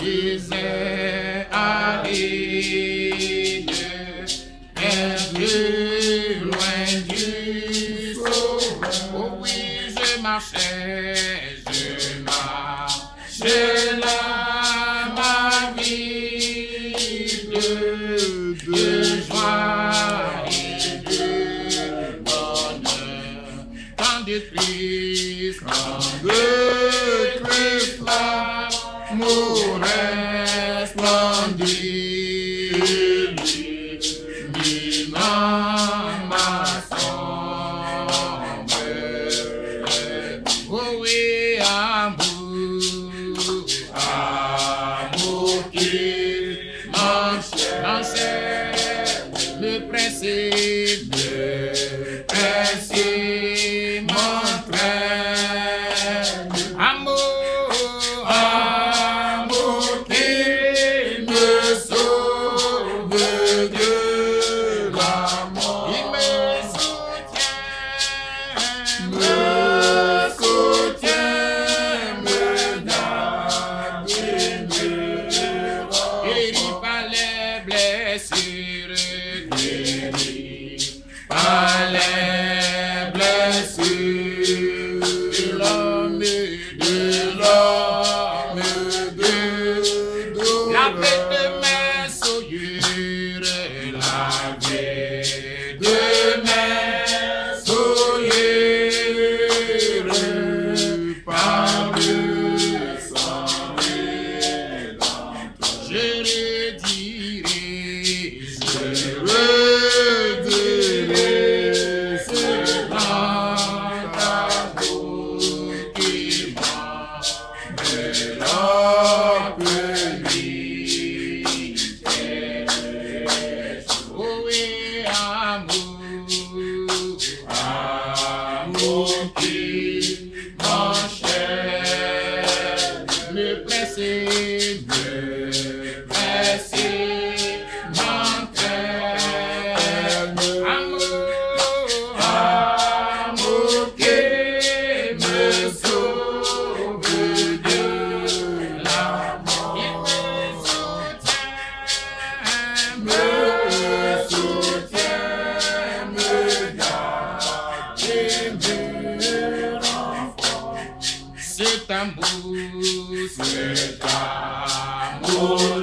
disait Aline, bien plus loin du sauveur. Oh oui, je marchais là, ma vie de joie et de bonheur. Quand de Christ, l'amour resplendit, illuminant ma sombre. Oh oui, amour qui m'enchaîne, le principe m'entraîne. Amour qui me sauve de la mort. Il me soutient, me garde et me guérit par les blessures, guérit par les blessures de l'homme, la paix de mes souillures, la paix de mes souillures, par le sang rédempteur. Je redirai ce grand amour qui m'enveloppe mystérieuse. Oh oui, amour qui m'enchaîne, me presse m'entraîne. Amour qui me sauve de la mort. Il me soutient, me garde et me renforce. Cet amour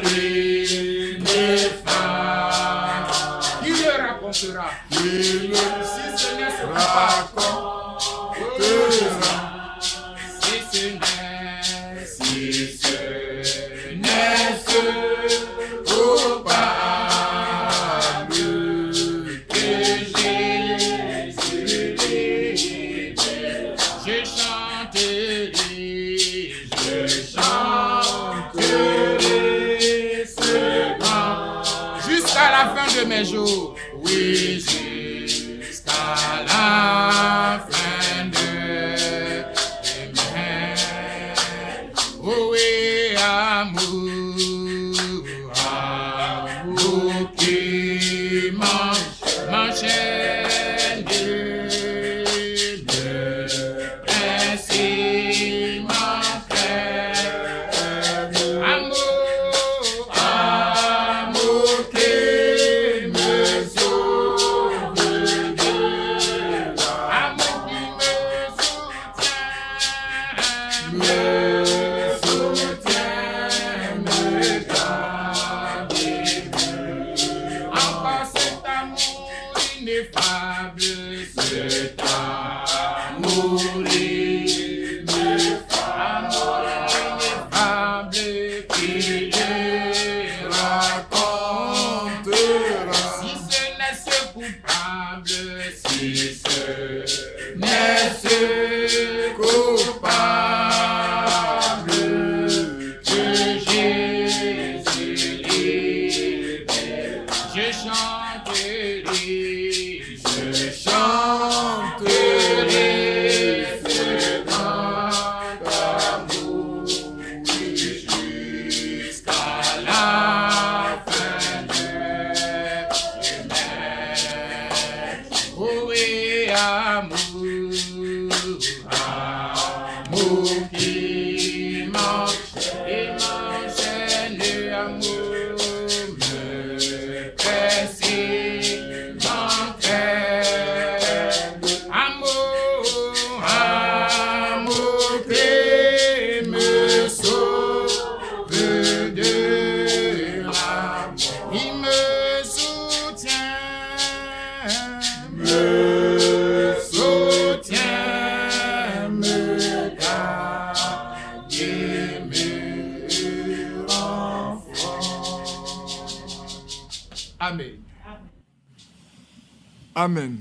ineffable, qui le racontera? Si ce n'est ce racontera, si ce n'est ce coupable que Jésus libère, je chanterai ce grand jusqu'à la fin de mes jours. Oui, jusqu'à la fin de mes jours. Oh oui, amour qui m'enchaîne, le principe m'entraîne. Amour qui me sauve de la mort. Amour qui me soutient, me garde et me encore cet amour ineffable, cet amour ineffable qui racontera. Si ce n'est ce coupable, si ce n'est ce coupable que Jésus libère, je chanterai ce grand amour jusqu'à la fin de mes jours. Oh oui, amour qui m'enchaîne, Amen.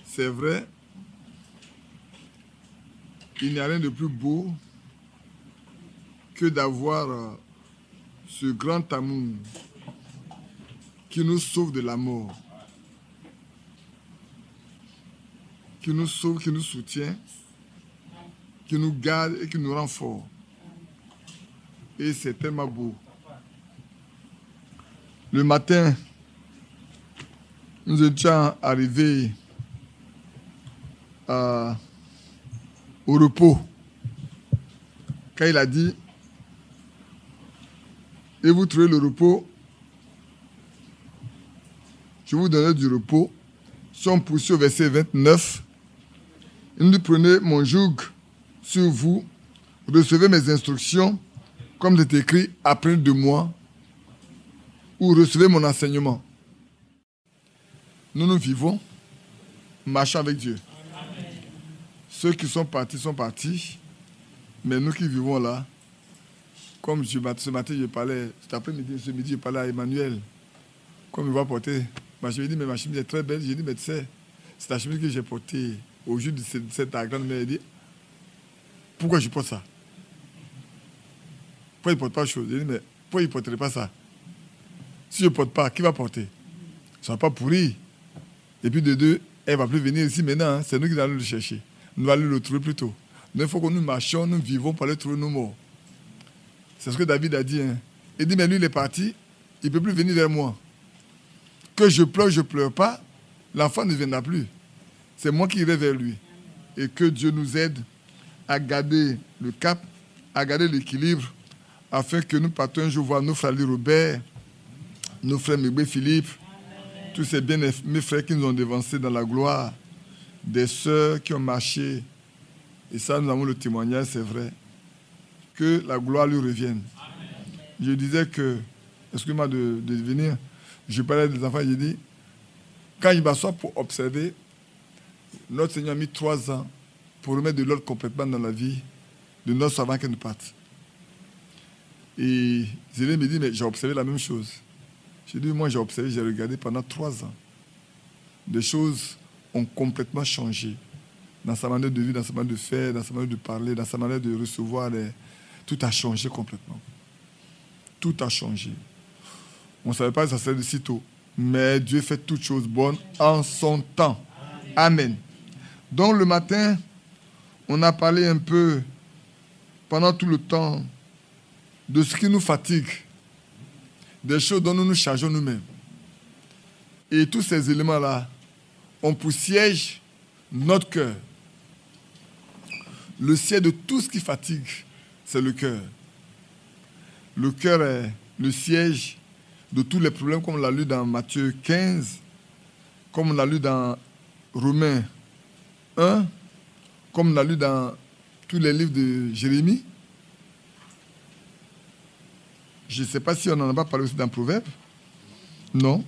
C'est vrai, il n'y a rien de plus beau que d'avoir ce grand amour qui nous sauve de la mort, qui nous sauve, qui nous soutient, qui nous garde et qui nous rend forts. Et c'est tellement beau. Le matin, nous étions arrivés au repos. Quand il a dit, et vous trouvez le repos, je vous donnerai du repos. Si on poursuit au verset 29, il nous dit, prenez mon joug sur vous, recevez mes instructions, comme c'est écrit, apprenez de moi, ou recevez mon enseignement. Nous vivons, marchons avec Dieu. Amen. Ceux qui sont partis, mais nous qui vivons là, comme ce matin, je parlais, cet après-midi, ce midi, je parlais à Emmanuel, comme il va porter ma chemise. Il dit, mais ma chemise est très belle. J'ai dit, mais tu sais, c'est la chemise que j'ai portée au jour de cette grande-mère. Il dit, pourquoi je porte ça? Pourquoi il ne porte pas de chose? J'ai dit, mais pourquoi il ne porterait pas ça? Si je ne porte pas, qui va porter? Ça ne va pas pourrir. Et puis de deux, elle ne va plus venir ici maintenant. Hein. C'est nous qui allons le chercher. Nous allons le trouver plus tôt. Mais il faut que nous marchions, nous vivons pour aller trouver nos morts. C'est ce que David a dit. Hein. Il dit, mais lui, il est parti. Il ne peut plus venir vers moi. Que je pleure pas, l'enfant ne viendra plus. C'est moi qui irai vers lui. Et que Dieu nous aide à garder le cap, à garder l'équilibre, afin que nous partions un jour voir nos frères Robert, nos frères Mébé Philippe, tous ces bien-aimés frères qui nous ont devancés dans la gloire, des sœurs qui ont marché. Et ça, nous avons le témoignage, c'est vrai. Que la gloire lui revienne. Amen. Je disais que, excusez-moi de venir, je parlais des enfants, j'ai dit, quand il m'assoit pour observer, notre Seigneur a mis 3 ans pour remettre de l'ordre complètement dans la vie de notre avant qu'elle ne parte. Et Zélé me dit, mais j'ai observé la même chose. J'ai dit, moi j'ai observé, j'ai regardé pendant 3 ans. Des choses ont complètement changé. Dans sa manière de vivre, dans sa manière de faire, dans sa manière de parler, dans sa manière de recevoir. Tout a changé complètement. Tout a changé. On ne savait pas que ça serait de si tôt. Mais Dieu fait toutes choses bonnes en son temps. Amen. Donc le matin, on a parlé un peu, pendant tout le temps, de ce qui nous fatigue, des choses dont nous nous chargeons nous-mêmes. Et tous ces éléments-là ont pour siège notre cœur. Le siège de tout ce qui fatigue, c'est le cœur. Le cœur est le siège de tous les problèmes, comme on l'a lu dans Matthieu 15, comme on l'a lu dans Romains 1, comme on l'a lu dans tous les livres de Jérémie. Je ne sais pas si on n'en a pas parlé aussi dans Proverbes. Non.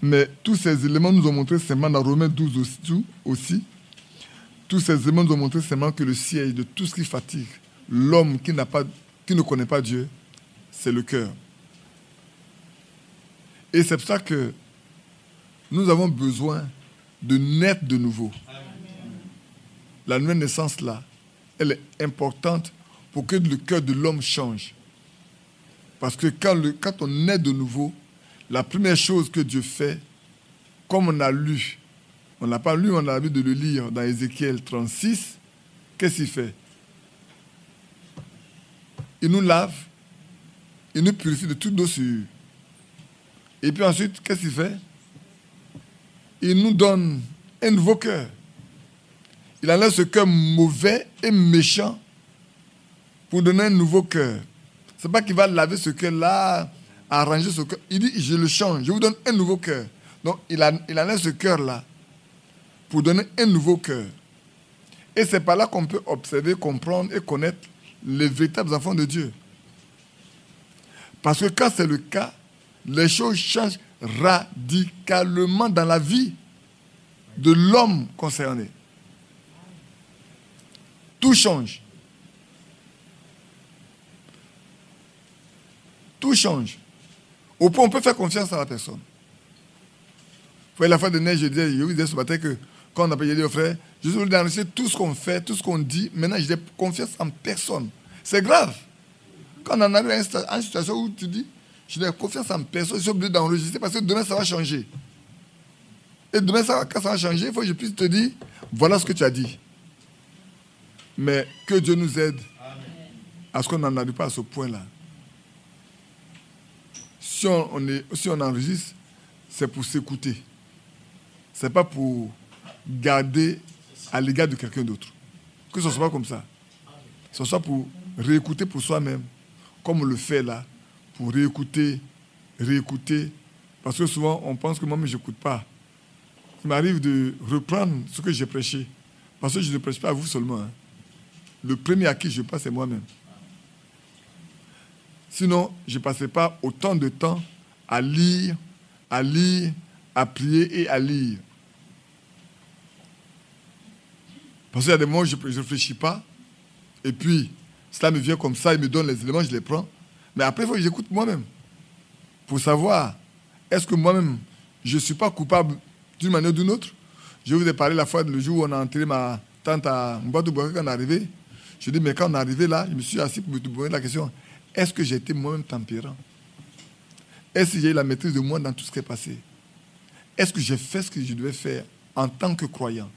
Mais tous ces éléments nous ont montré seulement dans Romains 12 aussi. Tous ces éléments nous ont montré seulement que le siège de tout ce qui fatigue l'homme qui ne connaît pas Dieu, c'est le cœur. Et c'est pour ça que nous avons besoin de naître de nouveau. La nouvelle naissance là, elle est importante pour que le cœur de l'homme change. Parce que quand on naît de nouveau, la première chose que Dieu fait, comme on a lu, on n'a pas lu, on a l'habitude de le lire dans Ézéchiel 36, qu'est-ce qu'il fait? Il nous lave, il nous purifie de toute nos souillures. Et puis ensuite, qu'est-ce qu'il fait? Il nous donne un nouveau cœur. Il enlève ce cœur mauvais et méchant pour donner un nouveau cœur. Ce n'est pas qu'il va laver ce cœur-là, arranger ce cœur. Il dit, je le change, je vous donne un nouveau cœur. Donc, il enlève ce cœur-là pour donner un nouveau cœur. Et c'est par là qu'on peut observer, comprendre et connaître les véritables enfants de Dieu. Parce que quand c'est le cas, les choses changent radicalement dans la vie de l'homme concerné. Tout change. Tout change. Au point où on peut faire confiance à la personne. Pour la fois de neige, je vous disais ce matin que quand on a payé aux frères, je suis d'enregistrer tout ce qu'on fait, tout ce qu'on dit. Maintenant, je n'ai confiance en personne. C'est grave. Quand on en arrive à une situation où tu dis, je n'ai confiance en personne, je suis obligé d'enregistrer parce que demain, ça va changer. Et demain, quand ça va changer, il faut que je puisse te dire, voilà ce que tu as dit. Mais que Dieu nous aide à ce qu'on n'en arrive pas à ce point-là. Si on enregistre, c'est pour s'écouter. Ce n'est pas pour garder à l'égard de quelqu'un d'autre. Que ce ne soit pas comme ça. Que ce soit pour réécouter pour soi-même, comme on le fait là, pour réécouter. Parce que souvent, on pense que moi-même, je n'écoute pas. Il m'arrive de reprendre ce que j'ai prêché. Parce que je ne prêche pas à vous seulement. Hein. Le premier à qui je passe, c'est moi-même. Sinon, je ne passerai pas autant de temps à lire, à prier et à lire. Parce qu'il y a des moments où je ne réfléchis pas. Et puis, cela me vient comme ça, il me donne les éléments, je les prends. Mais après, il faut que j'écoute moi-même. Pour savoir, est-ce que moi-même, je ne suis pas coupable d'une manière ou d'une autre? Je vous ai parlé la fois, le jour où on a enterré ma tante à Mbadou-Bouré quand on est arrivé. Je dis, mais quand on est arrivé là, je me suis assis pour me poser la question, est-ce que j'ai été moi-même tempérant? Est-ce que j'ai eu la maîtrise de moi dans tout ce qui est passé? Est-ce que j'ai fait ce que je devais faire en tant que croyant?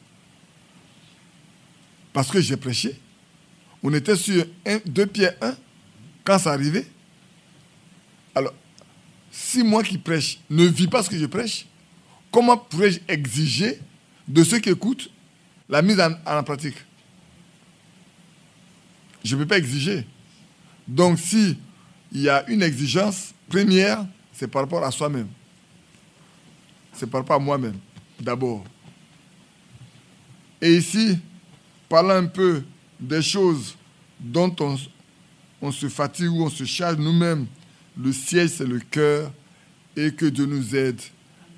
Parce que j'ai prêché. On était sur 2 Pierre 1 quand ça arrivait. Alors, si moi qui prêche ne vis pas ce que je prêche, comment pourrais-je exiger de ceux qui écoutent la mise en pratique? Je ne peux pas exiger. Donc, s'il y a une exigence première, c'est par rapport à soi-même. C'est par rapport à moi-même, d'abord. Et ici, parlant un peu des choses dont on se fatigue ou on se charge nous-mêmes, le siège, c'est le cœur, et que Dieu nous aide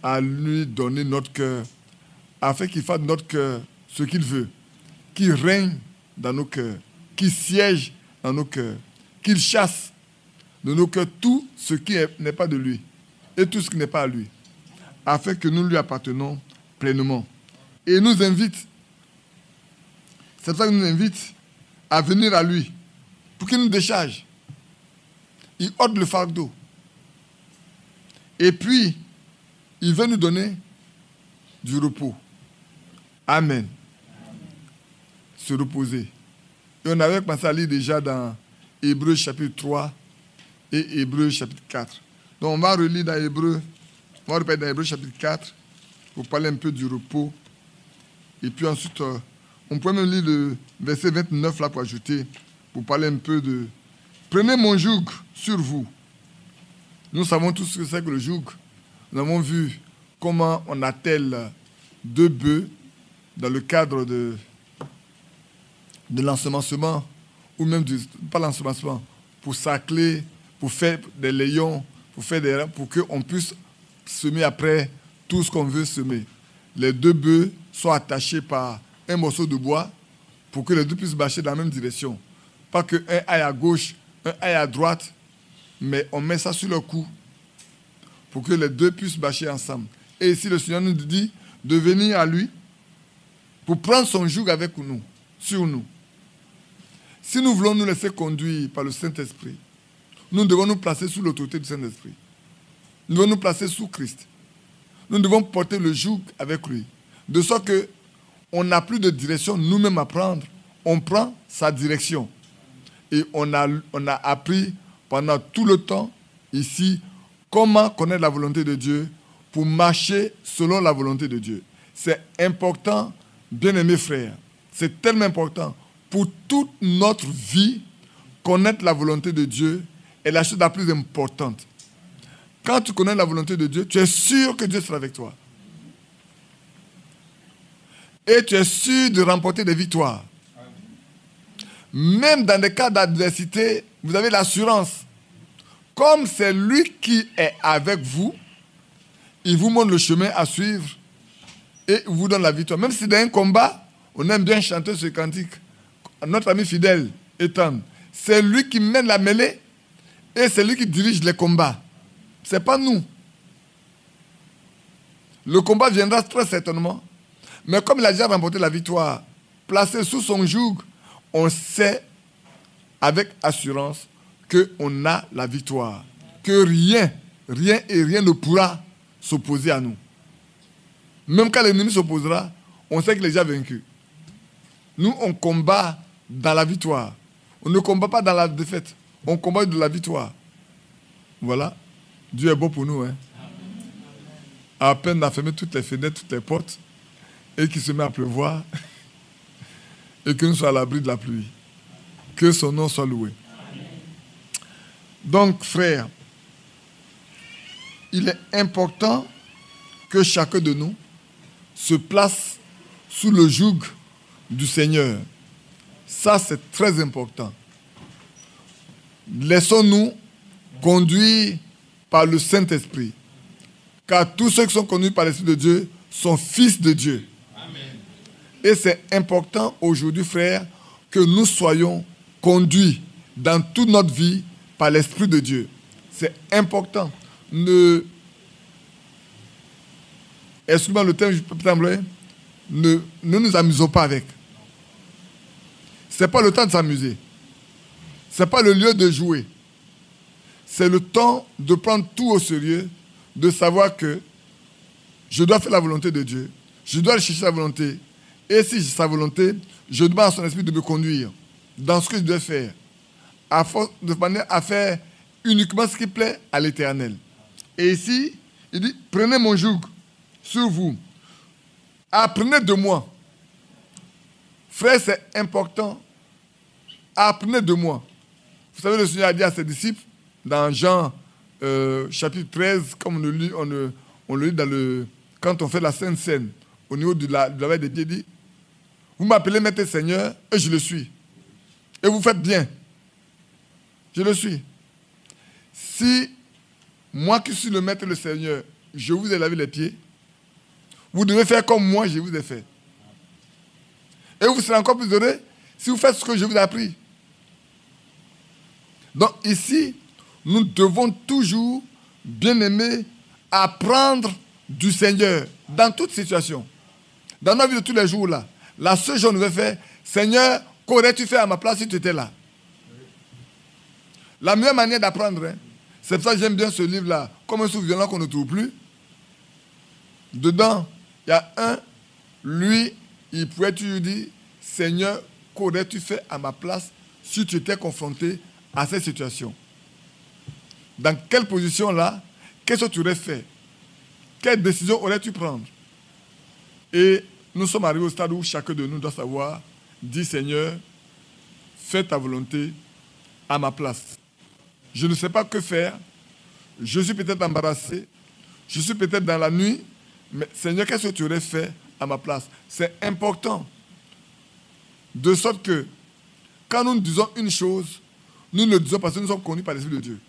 à lui donner notre cœur, afin qu'il fasse de notre cœur ce qu'il veut, qu'il règne dans nos cœurs, qu'il siège dans nos cœurs, qu'il chasse de nos cœurs tout ce qui n'est pas de lui et tout ce qui n'est pas à lui, afin que nous lui appartenons pleinement. Et il nous invite, c'est pour ça qu'il nous invite à venir à lui, pour qu'il nous décharge. Il ôte le fardeau. Et puis, il veut nous donner du repos. Amen. Se reposer. Et on avait commencé à lire déjà dans Hébreux chapitre 3 et Hébreux chapitre 4. Donc on va relire dans Hébreux, on va reparler dans Hébreux chapitre 4 pour parler un peu du repos. Et puis ensuite, on peut même lire le verset 29 là pour ajouter, pour parler un peu de « Prenez mon joug sur vous ». Nous savons tous ce que c'est que le joug. Nous avons vu comment on attelle 2 bœufs dans le cadre de l'ensemencement, ou même pas l'ensemencement, pour sacler, pour faire des layons, pour qu'on puisse semer après tout ce qu'on veut semer. Les 2 bœufs sont attachés par un morceau de bois pour que les 2 puissent marcher dans la même direction. Pas qu'un aille à gauche, un aille à droite, mais on met ça sur le cou pour que les 2 puissent marcher ensemble. Et ici, le Seigneur nous dit de venir à lui pour prendre son joug avec nous, sur nous. Si nous voulons nous laisser conduire par le Saint-Esprit, nous devons nous placer sous l'autorité du Saint-Esprit. Nous devons nous placer sous Christ. Nous devons porter le joug avec lui. De sorte qu'on n'a plus de direction nous-mêmes à prendre. On prend sa direction. Et on a appris pendant tout le temps ici comment connaître la volonté de Dieu pour marcher selon la volonté de Dieu. C'est important, bien-aimés frères. C'est tellement important pour toute notre vie, connaître la volonté de Dieu est la chose la plus importante. Quand tu connais la volonté de Dieu, tu es sûr que Dieu sera avec toi. Et tu es sûr de remporter des victoires. Même dans des cas d'adversité, vous avez l'assurance. Comme c'est lui qui est avec vous, il vous montre le chemin à suivre et vous donne la victoire. Même si dans un combat, on aime bien chanter ce cantique. Notre ami fidèle, Ethan, c'est lui qui mène la mêlée et c'est lui qui dirige les combats. Ce n'est pas nous. Le combat viendra très certainement. Mais comme il a déjà remporté la victoire, placé sous son joug, on sait avec assurance qu'on a la victoire. Que rien ne pourra s'opposer à nous. Même quand l'ennemi s'opposera, on sait qu'il est déjà vaincu. Nous, on combat dans la victoire. On ne combat pas dans la défaite. On combat de la victoire. Voilà. Dieu est bon pour nous. Hein. À peine on a fermé toutes les fenêtres, toutes les portes, et qu'il se met à pleuvoir, et que nous soyons à l'abri de la pluie. Que son nom soit loué. Donc, frères, il est important que chacun de nous se place sous le joug du Seigneur. Ça, c'est très important. Laissons-nous conduire par le Saint-Esprit. Car tous ceux qui sont conduits par l'Esprit de Dieu sont fils de Dieu. Amen. Et c'est important aujourd'hui, frères, que nous soyons conduits dans toute notre vie par l'Esprit de Dieu. C'est important. Excusez-moi le terme, je peux employer. Ne nous amusons pas avec. Ce n'est pas le temps de s'amuser. Ce n'est pas le lieu de jouer. C'est le temps de prendre tout au sérieux, de savoir que je dois faire la volonté de Dieu. Je dois chercher sa volonté. Et si j'ai sa volonté, je demande à son esprit de me conduire dans ce que je dois faire. De manière à faire uniquement ce qui plaît à l'Éternel. Et ici, il dit, prenez mon joug sur vous. Apprenez de moi. Frère, c'est important. Apprenez de moi. Vous savez, le Seigneur a dit à ses disciples, dans Jean chapitre 13, comme on le lit quand on fait la Sainte Seine, au niveau de la veille des pieds, il dit, vous m'appelez Maître Seigneur, et je le suis. Et vous faites bien. Je le suis. Si moi qui suis le Maître et le Seigneur, je vous ai lavé les pieds, vous devez faire comme moi je vous ai fait. Et vous serez encore plus heureux si vous faites ce que je vous ai appris. Donc ici, nous devons toujours, bien aimer, apprendre du Seigneur dans toute situation. Dans notre vie de tous les jours, là, la seule chose que nous devons faire, Seigneur, qu'aurais-tu fait à ma place si tu étais là? La meilleure manière d'apprendre, hein, c'est pour ça que j'aime bien ce livre-là, comme un souffle violent qu'on ne trouve plus. Dedans, il y a lui, il pouvait toujours dire, Seigneur, qu'aurais-tu fait à ma place si tu étais confronté à cette situation? Dans quelle position là, qu'est-ce que tu aurais fait? Quelle décision aurais-tu prendre? Et nous sommes arrivés au stade où chacun de nous doit savoir, dis Seigneur, fais ta volonté à ma place. Je ne sais pas que faire, je suis peut-être embarrassé, je suis peut-être dans la nuit, mais Seigneur, qu'est-ce que tu aurais fait à ma place? C'est important. De sorte que, quand nous disons une chose, nous le disons parce que nous sommes connus par l'Esprit de Dieu.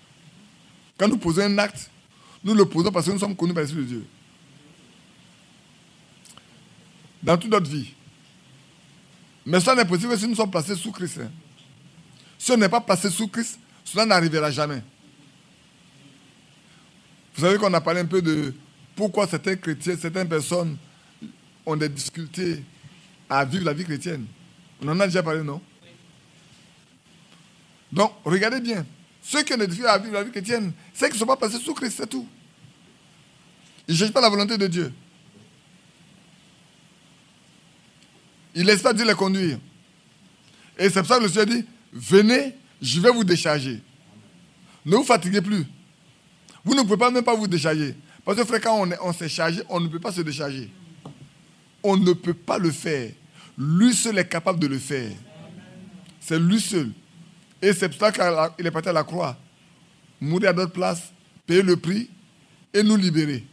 Quand nous posons un acte, nous le posons parce que nous sommes connus par l'Esprit de Dieu. Dans toute notre vie. Mais cela n'est possible que si nous sommes placés sous Christ. Hein. Si on n'est pas placé sous Christ, cela n'arrivera jamais. Vous savez qu'on a parlé un peu de pourquoi certains chrétiens, certaines personnes ont des difficultés à vivre la vie chrétienne. On en a déjà parlé, non? Donc, regardez bien. Ceux qui ont des difficultés à vivre la vie chrétienne, c'est qu'ils ne sont pas placés sous Christ, c'est tout. Ils ne cherchent pas la volonté de Dieu. Ils ne laissent pas Dieu les conduire. Et c'est pour ça que le Seigneur dit, venez, je vais vous décharger. Ne vous fatiguez plus. Vous ne pouvez pas même pas vous décharger. Parce que frère, quand on s'est chargé, on ne peut pas se décharger. On ne peut pas le faire. Lui seul est capable de le faire. C'est lui seul. Et c'est pour ça qu'il est parti à la croix. Mourir à notre place, payer le prix et nous libérer.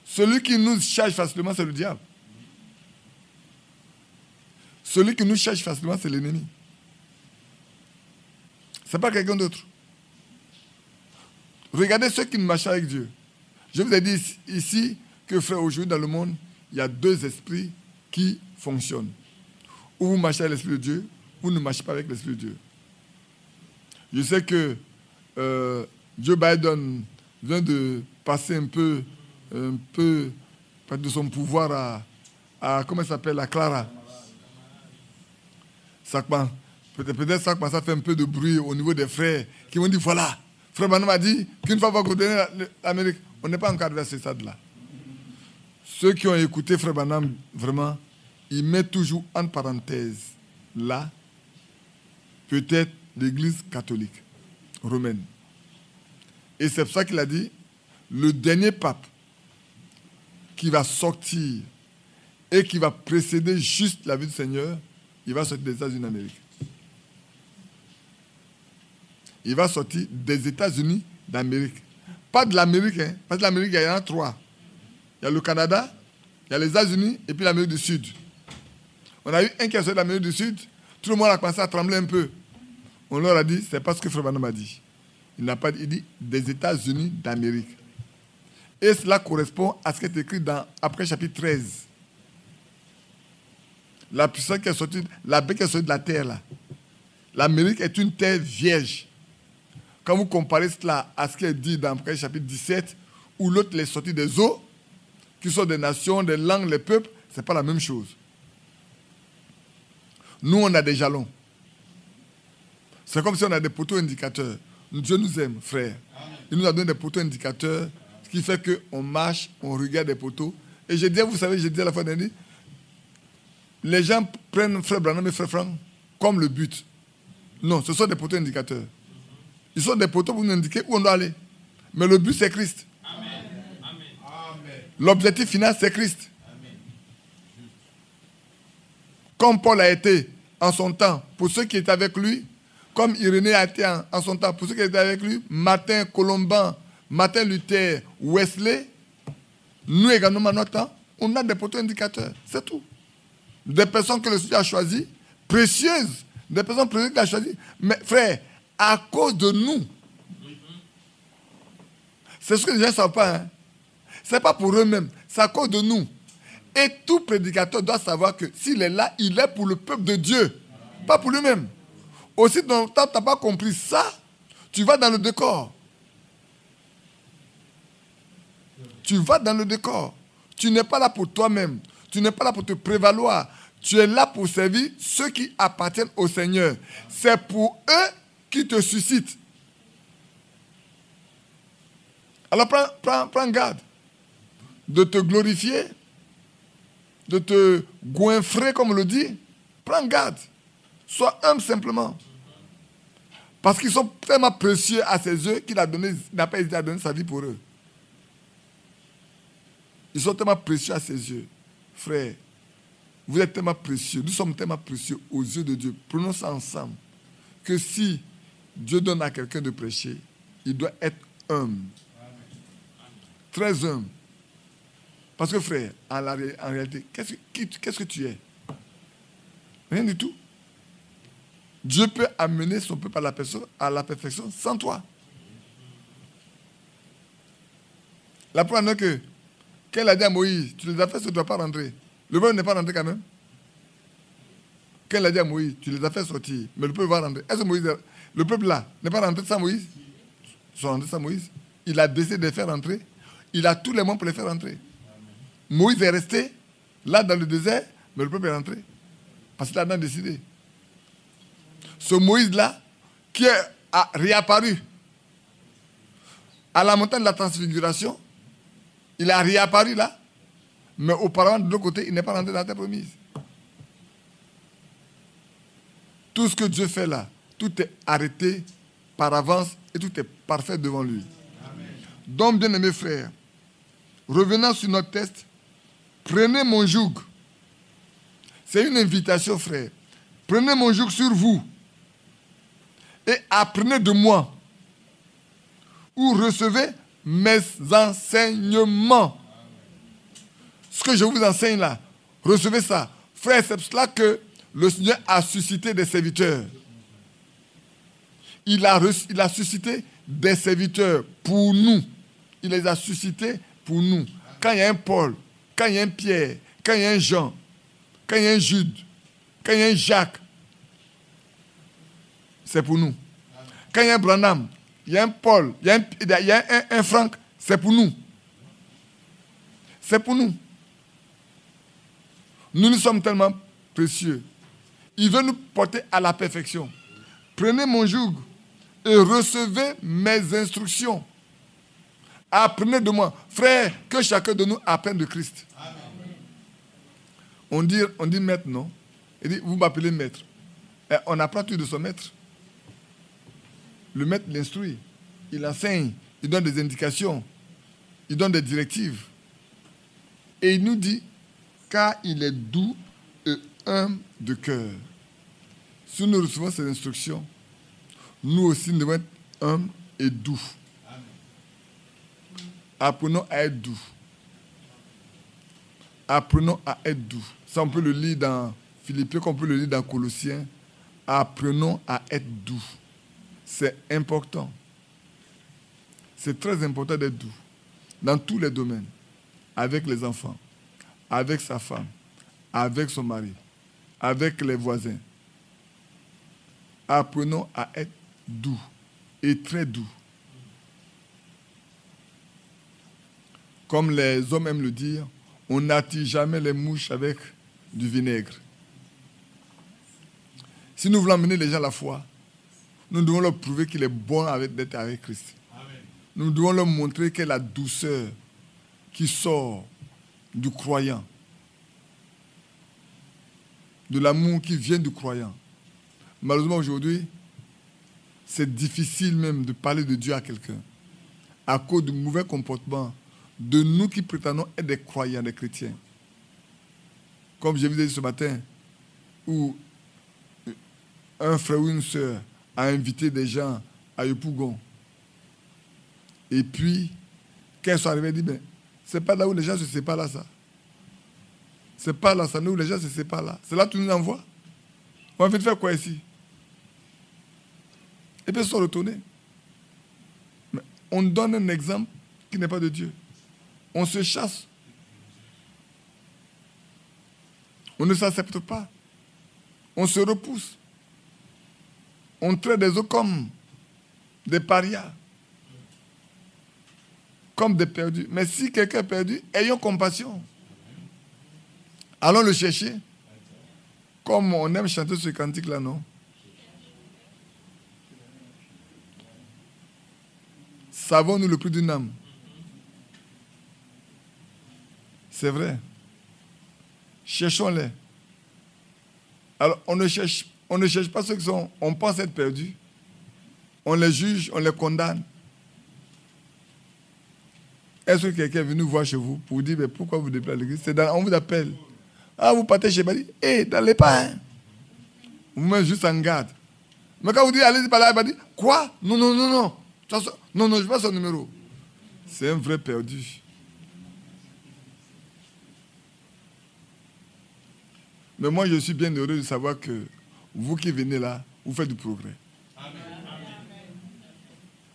Celui qui nous charge facilement, c'est le diable. Celui qui nous charge facilement, c'est l'ennemi. Ce n'est pas quelqu'un d'autre. Regardez ceux qui ne marchent avec Dieu. Je vous ai dit ici que, frère, aujourd'hui dans le monde, il y a deux esprits qui fonctionnent. Ou vous marchez avec l'Esprit de Dieu, ou vous ne marchez pas avec l'Esprit de Dieu. Je sais que Joe Biden vient de passer un peu un peu de son pouvoir à comment ça s'appelle, à Clara. Sakman. Peut-être Sakman, ça fait un peu de bruit au niveau des frères qui vont dire, voilà, frère Branham a dit qu'une fois qu'on connaît l'Amérique, on n'est pas encore à ce stade-là. Ceux qui ont écouté frère Branham, vraiment, ils mettent toujours en parenthèse, là, peut-être l'église catholique romaine. Et c'est pour ça qu'il a dit, le dernier pape qui va sortir et qui va précéder juste la vie du Seigneur, il va sortir des États-Unis d'Amérique. Il va sortir des États-Unis d'Amérique. Pas de l'Amérique, hein. Parce que l'Amérique, il y en a 3. Il y a le Canada, il y a les États-Unis et puis l'Amérique du Sud. On a eu un qui est sorti de l'Amérique du Sud, tout le monde a commencé à trembler un peu. On leur a dit, c'est pas ce que Frère Branham a dit. Il n'a pas dit, il dit des États-Unis d'Amérique. Et cela correspond à ce qui est écrit dans Après chapitre 13. La puissance qui est sortie, la baie qui est sortie de la terre là. L'Amérique est une terre vierge. Quand vous comparez cela à ce qui est dit dans Après chapitre 17, où l'autre est sorti des eaux, qui sont des nations, des langues, les peuples, ce n'est pas la même chose. Nous, on a des jalons. C'est comme si on a des poteaux indicateurs. Dieu nous aime, frère. Il nous a donné des poteaux indicateurs, ce qui fait qu'on marche, on regarde des poteaux. Et je dis, vous savez, je dis à la fin dernière, les gens prennent frère Branham et frère Franck comme le but. Non, ce sont des poteaux indicateurs. Ils sont des poteaux pour nous indiquer où on doit aller. Mais le but, c'est Christ. Amen. L'objectif final, c'est Christ. Amen. Comme Paul a été en son temps, pour ceux qui étaient avec lui, comme Irénée a été en son temps, pour ceux qui étaient avec lui, Martin Colomban, Martin Luther, Wesley, nous également, à notre temps, on a des poteaux indicateurs. C'est tout. Des personnes que le Seigneur a choisies, précieuses, des personnes précieuses qu'il a choisies. Mais frère, à cause de nous, c'est ce que les gens ne savent pas. Hein? Ce n'est pas pour eux-mêmes, c'est à cause de nous. Et tout prédicateur doit savoir que s'il est là, il est pour le peuple de Dieu, pas pour lui-même. Aussi, dans le temps, tu n'as pas compris ça, tu vas dans le décor. Tu vas dans le décor. Tu n'es pas là pour toi-même. Tu n'es pas là pour te prévaloir. Tu es là pour servir ceux qui appartiennent au Seigneur. C'est pour eux qui te suscitent. Alors prends garde de te glorifier, de te goinfrer, comme on le dit. Prends garde. Sois humble simplement. Parce qu'ils sont tellement précieux à ses yeux qu'il n'a pas hésité à donner sa vie pour eux. Ils sont tellement précieux à ses yeux. Frère, vous êtes tellement précieux. Nous sommes tellement précieux aux yeux de Dieu. Prenons ça ensemble. Que si Dieu donne à quelqu'un de prêcher, il doit être humble. Très humble. Parce que frère, en réalité, qu'est-ce que tu es? Rien du tout. Dieu peut amener son peuple à la perfection sans toi. La première que qu'elle a dit à Moïse, tu les as fait, tu ne dois pas rentrer. Le peuple n'est pas rentré quand même. Qu'elle a dit à Moïse, tu les as fait sortir, mais le peuple va rentrer. Est-ce que Moïse, le peuple là, n'est pas rentré sans Moïse? Ils sont rentrés sans Moïse. Il a décidé de les faire rentrer. Il a tous les moyens pour les faire rentrer. Moïse est resté là dans le désert, mais le peuple est rentré. Parce qu'il a décidé. Ce Moïse-là, qui a réapparu à la montagne de la transfiguration, il a réapparu là, mais auparavant, de l'autre côté, il n'est pas rentré dans la terre promise. Tout ce que Dieu fait là, tout est arrêté par avance et tout est parfait devant lui. Amen. Donc, bien-aimés frères, revenant sur notre texte, prenez mon joug. C'est une invitation, frère. Prenez mon joug sur vous et apprenez de moi ou recevez mes enseignements. Ce que je vous enseigne là, recevez ça. Frère, c'est pour cela que le Seigneur a suscité des serviteurs. Il a suscité des serviteurs pour nous. Il les a suscités pour nous. Quand il y a un Paul, quand il y a un Pierre, quand il y a un Jean, quand il y a un Jude, quand il y a un Jacques, c'est pour nous. Quand il y a un Branham, il y a un Paul, il y a un Franck, c'est pour nous. C'est pour nous. Nous sommes tellement précieux. Il veut nous porter à la perfection. Prenez mon joug et recevez mes instructions. Apprenez de moi. Frère, que chacun de nous apprenne de Christ. On dit maître, non? Il dit, vous m'appelez maître. Et on apprend tout de son maître. Le maître l'instruit. Il enseigne. Il donne des indications. Il donne des directives. Et il nous dit, car il est doux et humble de cœur. Si nous recevons ces instructions, nous aussi nous devons être humbles et doux. Amen. Apprenons à être doux. Apprenons à être doux. Ça, on peut le lire dans Philippiens, on peut le lire dans Colossiens. Apprenons à être doux. C'est important. C'est très important d'être doux. Dans tous les domaines. Avec les enfants, avec sa femme, avec son mari, avec les voisins. Apprenons à être doux et très doux. Comme les hommes aiment le dire, on n'attire jamais les mouches avec du vinaigre. Si nous voulons amener les gens à la foi, nous devons leur prouver qu'il est bon d'être avec Christ. Amen. Nous devons leur montrer quelle est la douceur qui sort du croyant. De l'amour qui vient du croyant. Malheureusement, aujourd'hui, c'est difficile même de parler de Dieu à quelqu'un à cause du mauvais comportement de nous qui prétendons être des croyants, des chrétiens. Comme je vous ai dit ce matin, où un frère ou une sœur a invité des gens à Yopougon. Et puis, quand ils sont arrivés, ils disent, mais c'est pas là où les gens se séparent là, ça. C'est pas là, ça, où les gens se séparent là. C'est là que tu nous envoies. On va faire quoi ici? Et puis ils sont retournés. Mais on donne un exemple qui n'est pas de Dieu. On se chasse. On ne s'accepte pas. On se repousse. On traite des autres comme des parias. Comme des perdus. Mais si quelqu'un est perdu, ayons compassion. Allons le chercher. Comme on aime chanter ce cantique-là, non? Savons-nous le prix d'une âme? C'est vrai. Cherchons-les. Alors, on ne cherche pas ceux qui sont, on pense être perdus. On les juge, on les condamne. Est-ce que quelqu'un est venu voir chez vous pour vous dire, mais pourquoi vous déplacez à l'église? On vous appelle. Ah, vous partez chez Badi. N'allez pas. Hein. Vous mettez juste en garde. Mais quand vous dites, allez-y par là, il va dire, quoi? Non. Non, je ne veux pas son numéro. C'est un vrai perdu. Mais moi, je suis bien heureux de savoir que vous qui venez là, vous faites du progrès. Amen.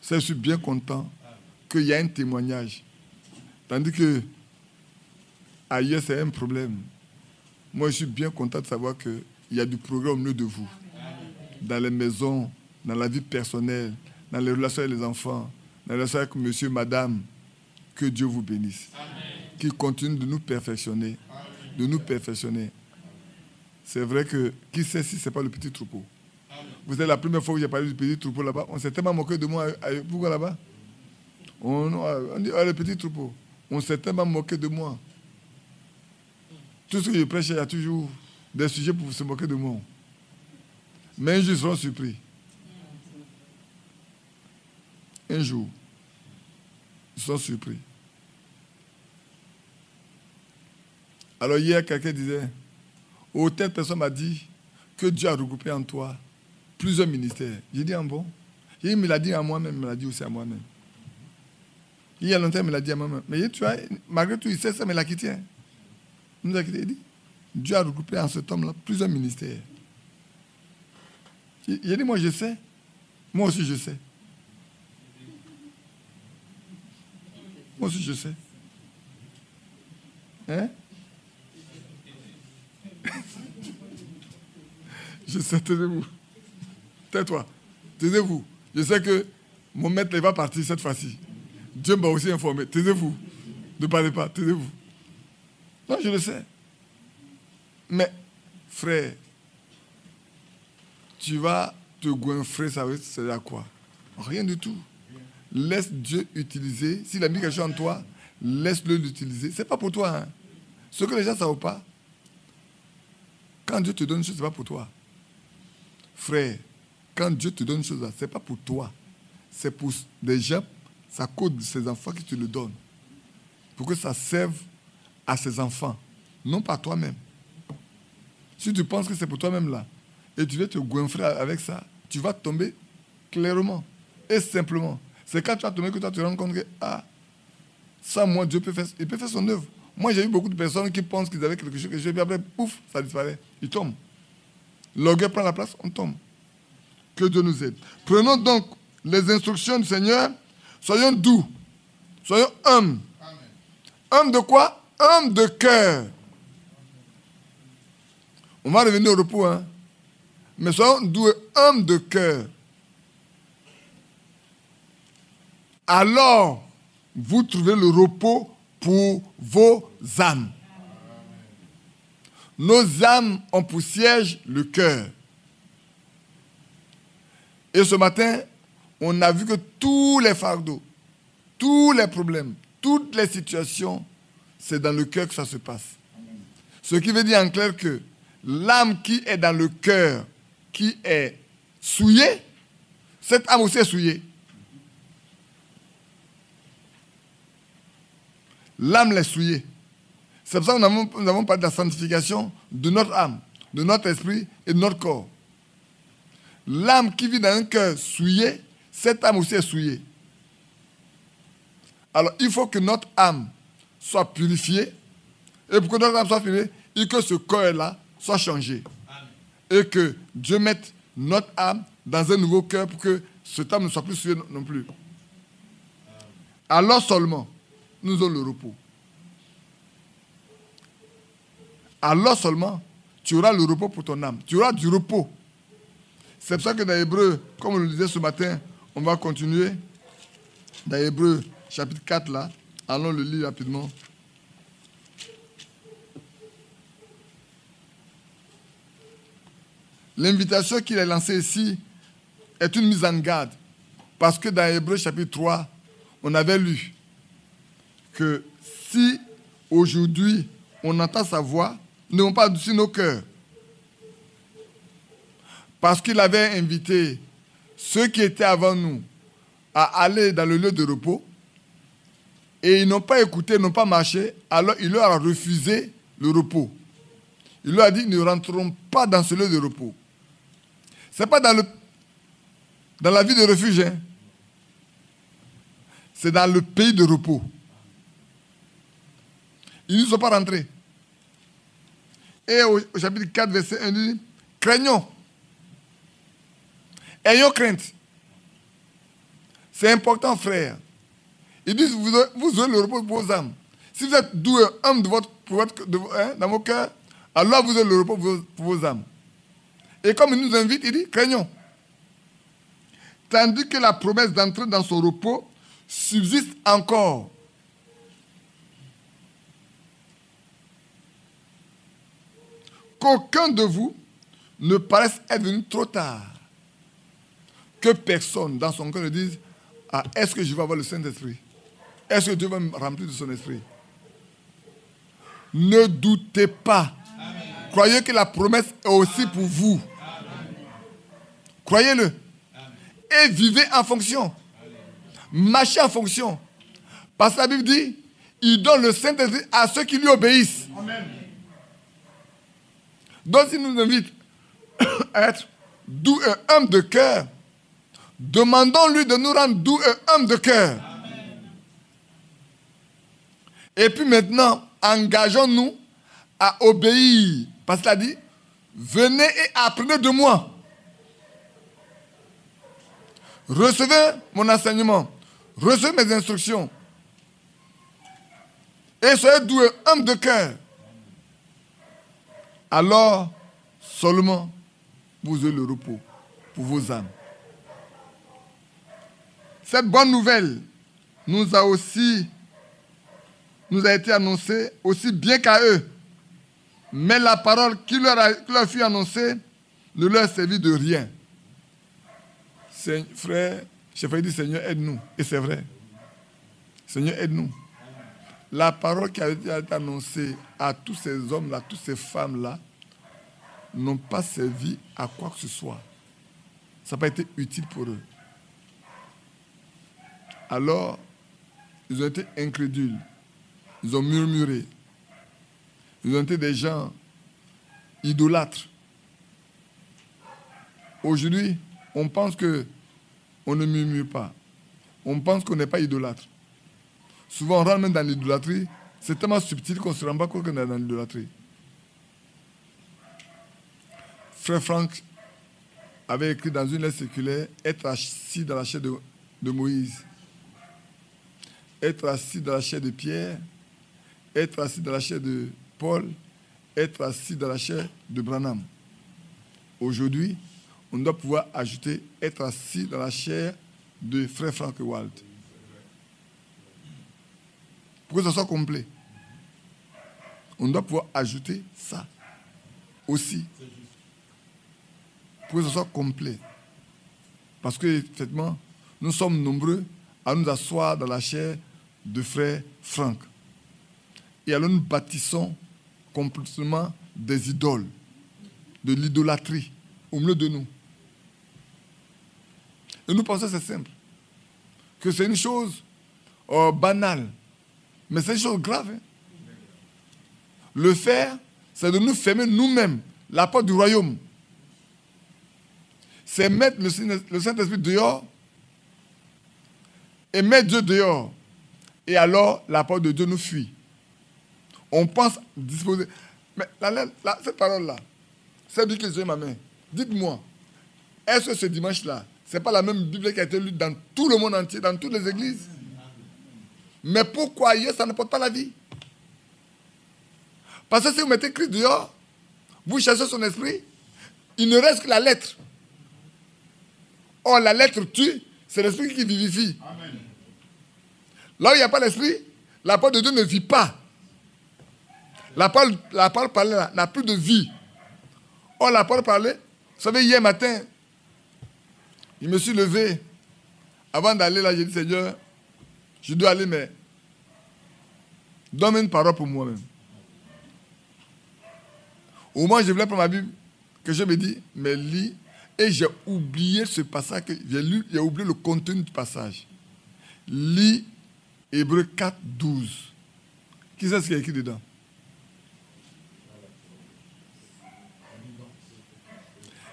Ça, je suis bien content qu'il y a un témoignage. Tandis que ailleurs, c'est un problème. Moi, je suis bien content de savoir qu'il y a du progrès au milieu de vous. Dans les maisons, dans la vie personnelle, dans les relations avec les enfants, dans les relations avec monsieur, madame. Que Dieu vous bénisse. Qu'il continue de nous perfectionner. De nous perfectionner. C'est vrai que, qui sait si ce n'est pas le petit troupeau? Vous êtes la première fois que j'ai parlé du petit troupeau là-bas. On s'est tellement moqué de moi. Pourquoi là-bas? On dit, le petit troupeau. On s'est tellement moqué de moi. Tout ce que je prêche, il y a toujours des sujets pour se moquer de moi. Mais un jour, ils seront surpris. Un jour, ils sont surpris. Alors hier, quelqu'un disait, telle personne m'a dit que Dieu a regroupé en toi plusieurs ministères. J'ai dit, bon? Il me l'a dit à moi-même, il me l'a dit aussi à moi-même. Il y a longtemps, il me l'a dit à moi-même. Mais tu vois, malgré tout, il sait ça, mais il a quitté. Hein. Il nous a quitté. Il dit, Dieu a regroupé en cet homme-là plusieurs ministères. Il a dit, moi je sais. Moi aussi je sais. Moi aussi je sais. Hein? Je sais, taisez-vous. Tais-toi. Taisez-vous. Je sais que mon maître il va partir cette fois-ci. Dieu m'a aussi informé. Taisez-vous. Ne parlez pas. Taisez-vous. Non, je le sais. Mais, frère, tu vas te goinfrer, ça veut dire à quoi? Rien du tout. Laisse Dieu utiliser. S'il a mis quelque chose en toi, laisse-le l'utiliser. Ce n'est pas pour toi. Hein. Ce que les gens ne savent pas, quand Dieu te donne une chose, ce n'est pas pour toi. Frère, quand Dieu te donne une chose, ce n'est pas pour toi. C'est pour des gens, ça cause de ses enfants qui te le donnent. Pour que ça serve à ses enfants, non pas toi-même. Si tu penses que c'est pour toi-même là, et tu veux te goinfrer avec ça, tu vas tomber clairement et simplement. C'est quand tu vas tomber que toi tu te rends compte que, ça, moi, Dieu peut faire, il peut faire son œuvre. Moi, j'ai eu beaucoup de personnes qui pensent qu'ils avaient quelque chose que je puis après, pouf, ça disparaît. Ils tombent. L'orgueil prend la place, on tombe. Que Dieu nous aide. Prenons donc les instructions du Seigneur. Soyons doux. Soyons humbles. Humbles de quoi? Humbles de cœur. On va revenir au repos, hein. Mais soyons doux et humbles de cœur. Alors, vous trouvez le repos pour vos âmes. Nos âmes ont pour siège le cœur. Et ce matin, on a vu que tous les fardeaux, tous les problèmes, toutes les situations, c'est dans le cœur que ça se passe. Ce qui veut dire en clair que l'âme qui est dans le cœur, qui est souillée, cette âme aussi est souillée. L'âme l'est souillée. C'est pour ça que nous avons parlé de la sanctification de notre âme, de notre esprit et de notre corps. L'âme qui vit dans un cœur souillé, cette âme aussi est souillée. Alors, il faut que notre âme soit purifiée. Et pour que notre âme soit purifiée, il faut que ce cœur-là soit changé. Amen. Et que Dieu mette notre âme dans un nouveau cœur pour que cette âme ne soit plus souillée non plus. Amen. Alors seulement, nous aurons le repos. Alors seulement, tu auras le repos pour ton âme. Tu auras du repos. C'est pour ça que dans Hébreux, comme on le disait ce matin, on va continuer. Dans Hébreux, chapitre 4, là, allons le lire rapidement. L'invitation qu'il a lancée ici est une mise en garde. Parce que dans Hébreux, chapitre 3, on avait lu que si aujourd'hui on entend sa voix, ne vont pas adoucir nos cœurs. Parce qu'il avait invité ceux qui étaient avant nous à aller dans le lieu de repos. Et ils n'ont pas écouté, n'ont pas marché. Alors il leur a refusé le repos. Il leur a dit, ne rentreront pas dans ce lieu de repos. Ce n'est pas dans la vie de refuge. Hein. C'est dans le pays de repos. Ils ne sont pas rentrés. Et au chapitre 4, verset 1, il dit, craignons. Ayons crainte. C'est important, frère. Ils disent, vous aurez le repos pour vos âmes. Si vous êtes doux et humble dans vos cœurs, alors vous aurez le repos pour vos âmes. Et comme il nous invite, il dit, craignons. Tandis que la promesse d'entrer dans son repos subsiste encore. Qu'aucun de vous ne paraisse être venu trop tard. Que personne dans son cœur ne dise, est-ce que je vais avoir le Saint-Esprit? Est-ce que Dieu va me remplir de son esprit? Ne doutez pas. Amen. Croyez que la promesse est aussi pour vous. Amen. Croyez-le. Amen. Et vivez en fonction. Amen. Marchez en fonction. Parce que la Bible dit, il donne le Saint-Esprit à ceux qui lui obéissent. Amen. Donc il nous invite à être doux et humble de cœur. Demandons-lui de nous rendre doux et humbles de cœur. Amen. Et puis maintenant, engageons-nous à obéir. Parce qu'il a dit, venez et apprenez de moi. Recevez mon enseignement. Recevez mes instructions. Et soyez doux et humbles de cœur. Alors, seulement, vous aurez le repos pour vos âmes. Cette bonne nouvelle nous a aussi nous a été annoncée aussi bien qu'à eux. Mais la parole qui leur fut annoncée ne leur servit de rien. Frère, j'ai failli dire Seigneur, aide-nous. Et c'est vrai. Seigneur, aide-nous. La parole qui a été annoncée à tous ces hommes-là, toutes ces femmes-là, n'ont pas servi à quoi que ce soit. Ça n'a pas été utile pour eux. Alors, ils ont été incrédules. Ils ont murmuré. Ils ont été des gens idolâtres. Aujourd'hui, on pense qu'on ne murmure pas. On pense qu'on n'est pas idolâtre. Souvent, on rentre même dans l'idolâtrie. C'est tellement subtil qu'on ne se rend pas compte qu'on est dans l'idolâtrie. Frère Franck avait écrit dans une lettre circulaire « Être assis dans la chair de Moïse ». Être assis dans la chair de Pierre, être assis dans la chair de Paul, être assis dans la chair de Branham. Aujourd'hui, on doit pouvoir ajouter être assis dans la chair de frère Frank Wald. Pour que ça soit complet. On doit pouvoir ajouter ça aussi. Pour que ça soit complet. Parce que, effectivement, nous sommes nombreux à nous asseoir dans la chair de frère Franck. Et alors nous bâtissons complètement des idoles, de l'idolâtrie au milieu de nous. Et nous pensons que c'est simple, que c'est une chose banale, mais c'est une chose grave. Hein? Le faire, c'est de nous fermer nous-mêmes la porte du royaume. C'est mettre le Saint-Esprit dehors et mettre Dieu dehors. Et alors, la parole de Dieu nous fuit. On pense disposer. Mais cette parole-là, c'est Bible que j'ai dans ma main. Dites-moi, est-ce que ce dimanche-là, ce n'est pas la même Bible qui a été lue dans tout le monde entier, dans toutes les églises? Mais pourquoi ailleurs, ça ne porte pas la vie? Parce que si vous mettez Christ dehors, vous cherchez son esprit, il ne reste que la lettre. Or, la lettre tue, c'est l'esprit qui vivifie. Amen. Là où il n'y a pas l'esprit, la parole de Dieu ne vit pas. La parole parlée n'a plus de vie. Or, la parole parlée, vous savez, hier matin, je me suis levé. Avant d'aller là, j'ai dit, Seigneur, je dois aller, mais donne-moi une parole pour moi-même. Au moment où je voulais prendre ma Bible, que je me dis, mais lis, et j'ai oublié ce passage que j'ai lu, j'ai oublié le contenu du passage. Lis Hébreux 4, 12. Qui sait ce qui est écrit dedans?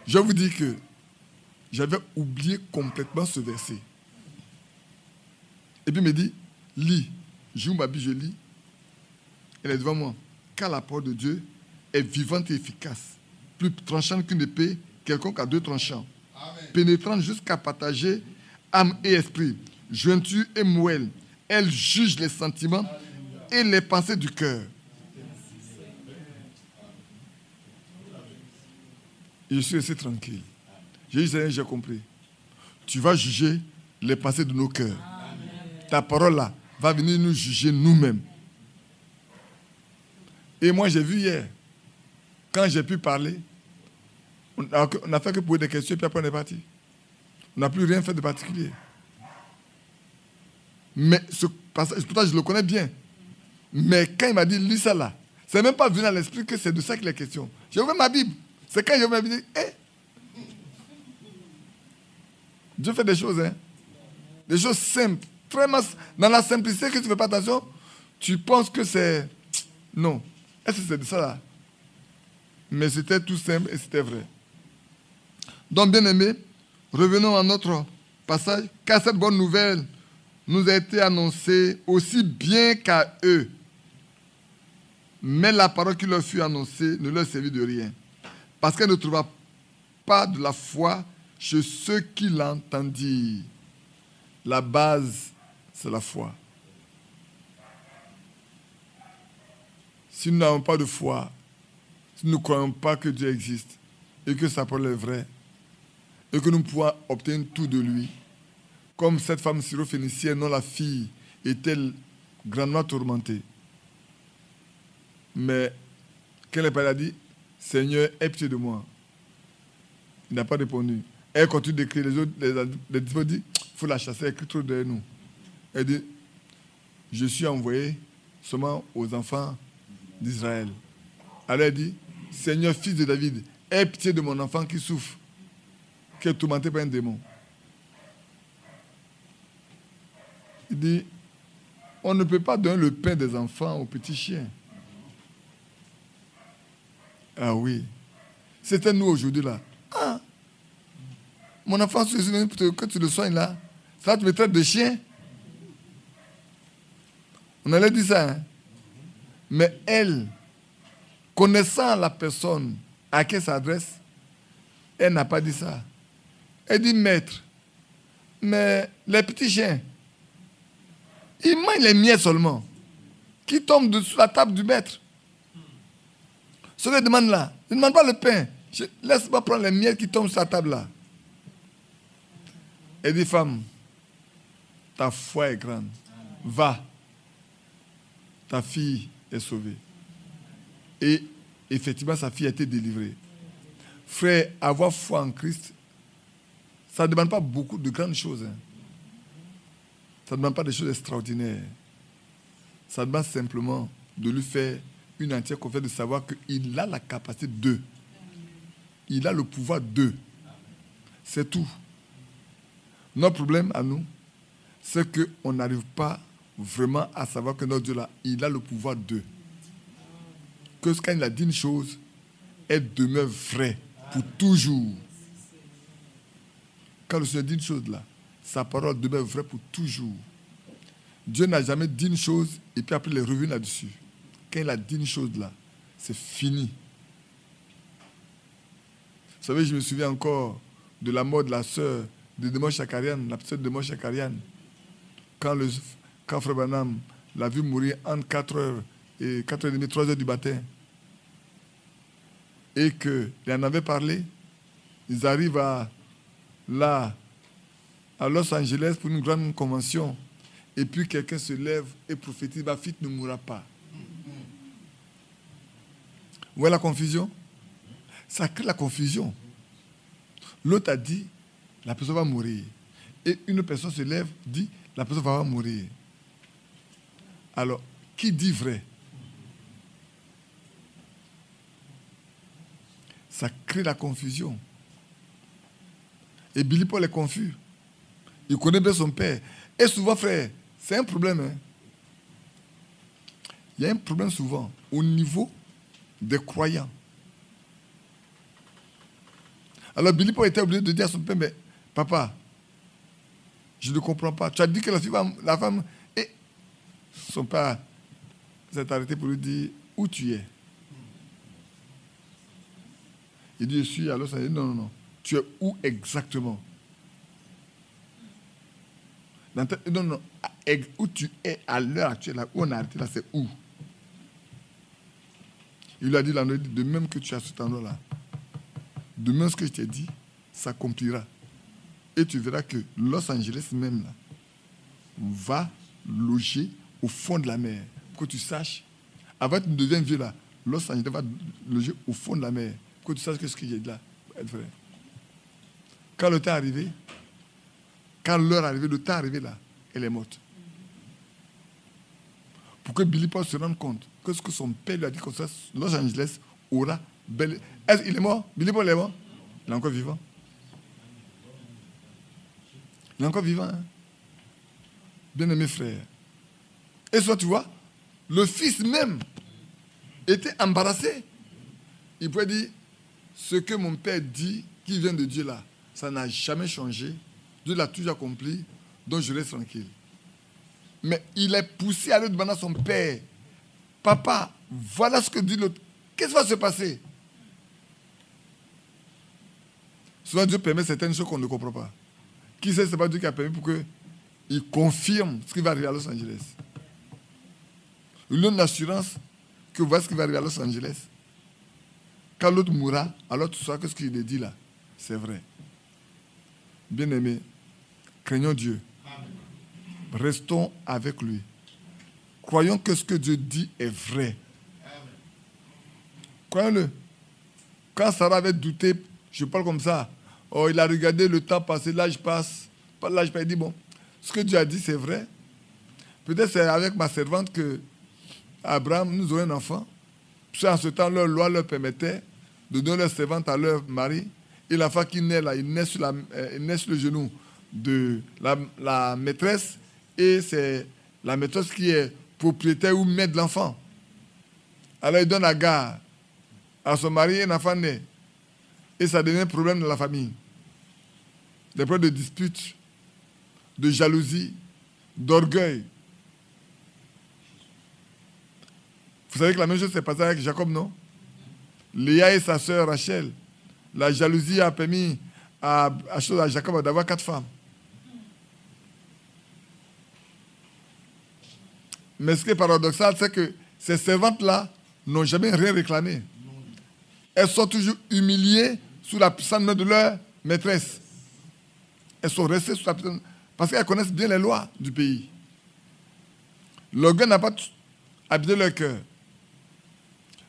Je vous dis que j'avais oublié complètement ce verset. Et puis il me dit, lis. J'ouvre ma Bible, je lis. Elle est devant moi. Car la parole de Dieu est vivante et efficace, plus tranchante qu'une épée, quelconque à deux tranchants, pénétrante jusqu'à partager âme et esprit, jointure et moelle. Elle juge les sentiments et les pensées du cœur. Et je suis resté tranquille. J'ai dit, j'ai compris. Tu vas juger les pensées de nos cœurs. Ta parole là va venir nous juger nous-mêmes. Et moi, j'ai vu hier, quand j'ai pu parler, on n'a fait que poser des questions, puis après on est parti. On n'a plus rien fait de particulier. Mais ce passage, pourtant je le connais bien. Mais quand il m'a dit, lis ça là, c'est même pas venu à l'esprit que c'est de ça qu'il est question. J'ai ouvert ma Bible. C'est quand j'ai ouvert ma Bible, Dieu fait des choses, hein. Des choses simples. Vraiment, dans la simplicité que tu ne fais pas attention, tu penses que c'est... Non. Est-ce que c'est de ça là? Mais c'était tout simple et c'était vrai. Donc, bien aimés, revenons à notre passage. Car cette bonne nouvelle nous a été annoncée aussi bien qu'à eux. Mais la parole qui leur fut annoncée ne leur servit de rien. Parce qu'elle ne trouva pas de la foi chez ceux qui l'entendirent. La base, c'est la foi. Si nous n'avons pas de foi, si nous ne croyons pas que Dieu existe et que sa parole est vraie, et que nous pouvons obtenir tout de lui, comme cette femme syrophénicienne dont la fille était grandement tourmentée, Mais quand le père a dit, Seigneur, aie pitié de moi, il n'a pas répondu. Elle continue d'écrire. Les autres, les disciples disent, il faut la chasser, elle écrit trop derrière nous. Elle dit, je suis envoyé seulement aux enfants d'Israël. Alors elle dit, Seigneur, fils de David, aie pitié de mon enfant qui souffre, qui est tourmenté par un démon. Il dit, on ne peut pas donner le pain des enfants aux petits chiens. Ah oui. C'était nous aujourd'hui là. Ah, mon enfant, que tu le soignes là, ça tu me traites de chien. On allait dire ça. Hein? Mais elle, connaissant la personne à qui elle s'adresse, elle n'a pas dit ça. Elle dit, maître, mais les petits chiens, ils mangent les miettes seulement, qui tombent sous la table du maître. Ce que je demande là, je ne demande pas le pain. Laisse-moi prendre les miettes qui tombent sur la table là. Elle dit, femme, ta foi est grande. Va. Ta fille est sauvée. Et effectivement, sa fille a été délivrée. Frère, avoir foi en Christ, ça ne demande pas beaucoup de grandes choses. Hein. Ça ne demande pas des choses extraordinaires. Ça demande simplement de lui faire une entière confiance, de savoir qu'il a la capacité de. Il a le pouvoir de. C'est tout. Notre problème à nous, c'est qu'on n'arrive pas vraiment à savoir que notre Dieu là, il a le pouvoir de. Que quand il a dit une chose, elle demeure vraie pour toujours. Quand le Seigneur dit une chose là, sa parole demeure vraie pour toujours. Dieu n'a jamais dit une chose et puis après il est revenu là-dessus. Quand il a dit une chose là, c'est fini. Vous savez, je me souviens encore de la mort de la sœur de Demo Chakarian, la sœur de Demo Chakarian. Quand Frère Branham l'a vu mourir entre 4h et 4h30, 3h du matin, et qu'il en avait parlé, ils arrivent à Los Angeles pour une grande convention, et puis quelqu'un se lève et prophétise, ma fille ne mourra pas. Vous voyez la confusion? Ça crée la confusion. L'autre a dit, la personne va mourir. Et une personne se lève, dit, la personne va mourir. Alors, qui dit vrai? Ça crée la confusion. Et Billy Paul est confus. Il connaît bien son père. Et souvent, frère, c'est un problème. Hein? Il y a un problème souvent au niveau des croyants. Alors Billy Paul était obligé de dire à son père, mais papa, je ne comprends pas. Tu as dit que la femme... Et son père s'est arrêté pour lui dire, où tu es? Il dit, je suis à Los Angeles. Non. Tu es où exactement? Non. Où tu es à l'heure actuelle, là, où on a arrêté, là, c'est où? Il lui a dit, de même que tu as cet endroit-là, de même ce que je t'ai dit, s'accomplira. Et tu verras que Los Angeles même, là, va loger au fond de la mer. Pour que tu saches, avant que tu ne deviennes vieux, là, Los Angeles va loger au fond de la mer. Pour que tu saches que ce que j'ai dit là est vrai. Quand le temps est arrivé, quand l'heure est arrivée, le temps est arrivé là, elle est morte. Pour que Billy Paul se rende compte que ce que son père lui a dit comme ça, Los Angeles aura belle... Est-ce qu'il est mort? Billy Paul est mort? Il est encore vivant. Il est encore vivant. Hein? Bien-aimé frère. Et soit tu vois, le fils même était embarrassé. Il pouvait dire, ce que mon père dit, qui vient de Dieu là, ça n'a jamais changé. Dieu l'a toujours accompli, donc je reste tranquille. Mais il est poussé à aller demander à son père, papa, voilà ce que dit l'autre. Qu'est-ce qui va se passer? Souvent Dieu permet certaines choses qu'on ne comprend pas. Qui sait, ce n'est pas Dieu qui a permis pour qu'il confirme ce qui va arriver à Los Angeles. Il donne l'assurance que voilà ce qui va arriver à Los Angeles. Quand l'autre mourra, alors tu sauras que ce qu'il dit là, c'est vrai. Bien-aimés, craignons Dieu. Restons avec lui. Croyons que ce que Dieu dit est vrai. Croyez-le. Quand Sarah avait douté, je parle comme ça, oh, il a regardé le temps passer, l'âge passe. L'âge passe, il dit, bon, ce que Dieu a dit, c'est vrai. Peut-être c'est avec ma servante que Abraham, nous aurons un enfant. Puis en ce temps, leur loi leur permettait de donner leur servante à leur mari. Et l'enfant qui naît là, il naît sur le genou de la maîtresse. Et c'est la maîtresse qui est propriétaire ou maître de l'enfant. Alors il donne Agar à son mari et un enfant naît. Et ça devient un problème dans la famille. Des problèmes de disputes, de jalousie, d'orgueil. Vous savez que la même chose s'est passée avec Jacob, non? Léa et sa sœur Rachel. La jalousie a permis à Jacob d'avoir 4 femmes. Mais ce qui est paradoxal, c'est que ces servantes-là n'ont jamais rien réclamé. Elles sont toujours humiliées sous la puissance de leur maîtresse. Elles sont restées sous la puissance parce qu'elles connaissent bien les lois du pays. L'orgueil n'a pas habité leur cœur.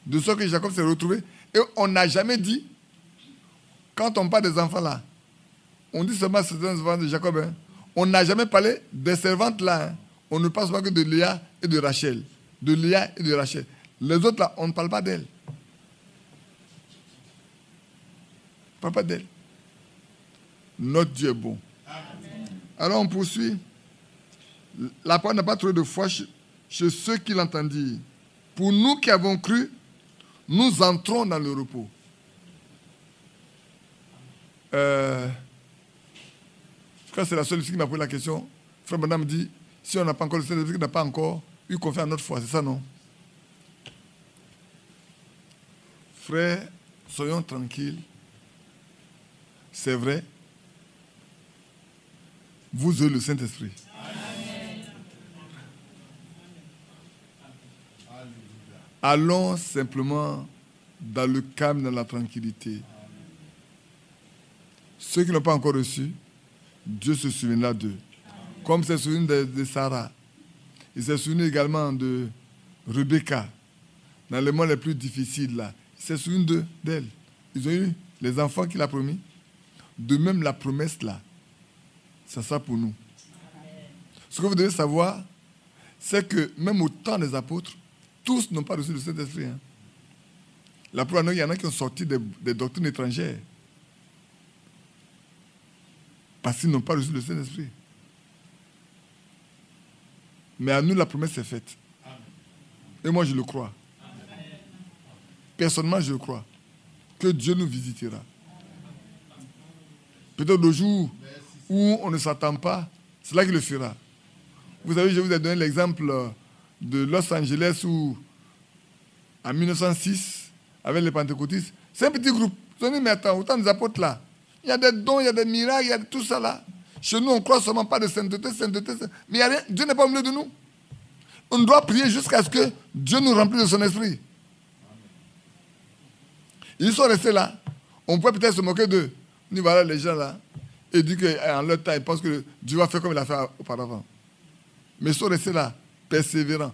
De sorte que Jacob s'est retrouvé. Et on n'a jamais dit, quand on parle des enfants là, on dit seulement certains enfants de Jacob. Hein, on n'a jamais parlé des servantes là. Hein. On ne parle pas que de Léa et de Rachel. De Léa et de Rachel. Les autres là, on ne parle pas d'elles. On ne parle pas d'elles. Notre Dieu est bon. Amen. Alors on poursuit. La parole n'a pas trouvé de foi chez ceux qui l'entendirent. Pour nous qui avons cru, nous entrons dans le repos. Je crois que c'est la seule qui m'a posé la question. Frère Bonham me dit, si on n'a pas encore le Saint-Esprit, on n'a pas encore eu confiance à notre foi. C'est ça, non? Frère, soyons tranquilles. C'est vrai. Vous avez le Saint-Esprit. Allons simplement dans le calme, dans la tranquillité. Ceux qui n'ont pas encore reçu, Dieu se souviendra d'eux. Comme il s'est souvenu de Sarah. Il s'est souvenu également de Rebecca. Dans les moments les plus difficiles, là. Il s'est souvenu d'elle. Ils ont eu les enfants qu'il a promis. De même, la promesse, là, ça sera pour nous. Ce que vous devez savoir, c'est que même au temps des apôtres, tous n'ont pas reçu le Saint-Esprit. Hein. La preuve, il y en a qui ont sorti des doctrines étrangères. Parce qu'ils n'ont pas reçu le Saint-Esprit. Mais à nous, la promesse est faite. Et moi, je le crois. Personnellement, je le crois. Que Dieu nous visitera. Peut-être le jour où on ne s'attend pas, c'est là qu'il le fera. Vous savez, je vous ai donné l'exemple de Los Angeles où, en 1906, avec les pentecôtistes, c'est un petit groupe. Ils ont dit, mais attends, autant des apôtres là. Il y a des dons, il y a des miracles, il y a tout ça là. Chez nous, on ne croit seulement pas de sainteté. Mais il y a rien. Dieu n'est pas au milieu de nous. On doit prier jusqu'à ce que Dieu nous remplisse de son esprit. Ils sont restés là. On peut peut-être se moquer d'eux. On dit, voilà les gens là. Et dit qu'en leur temps, ils pensent que Dieu va faire comme il a fait auparavant. Mais ils sont restés là, persévérants.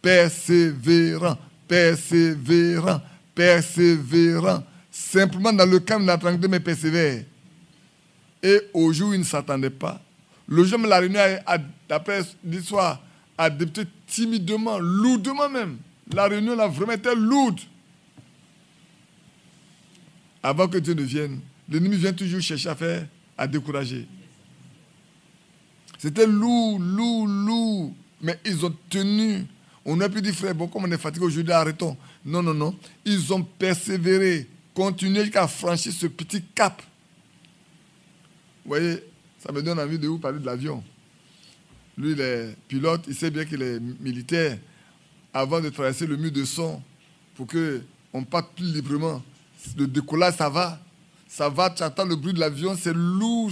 Persévérants. Persévérants. Persévérants. Simplement dans le calme de la tranquillité, mais persévère. Et au jour où ils ne s'attendaient pas, le jour de la réunion, d'après l'histoire, a débuté timidement, lourdement même. La réunion là vraiment était lourde. Avant que Dieu ne vienne, l'ennemi vient toujours chercher à décourager. C'était lourd. Mais ils ont tenu. On a pu dire, frère, bon, comme on est fatigué aujourd'hui, arrêtons. Non. Ils ont persévéré, continué jusqu'à franchir ce petit cap. Vous voyez, ça me donne envie de vous parler de l'avion. Lui, il est pilote, il sait bien qu'il est militaire. Avant de traverser le mur de son, pour qu'on parte plus librement, le décollage, ça va, tu entends le bruit de l'avion, c'est lourd.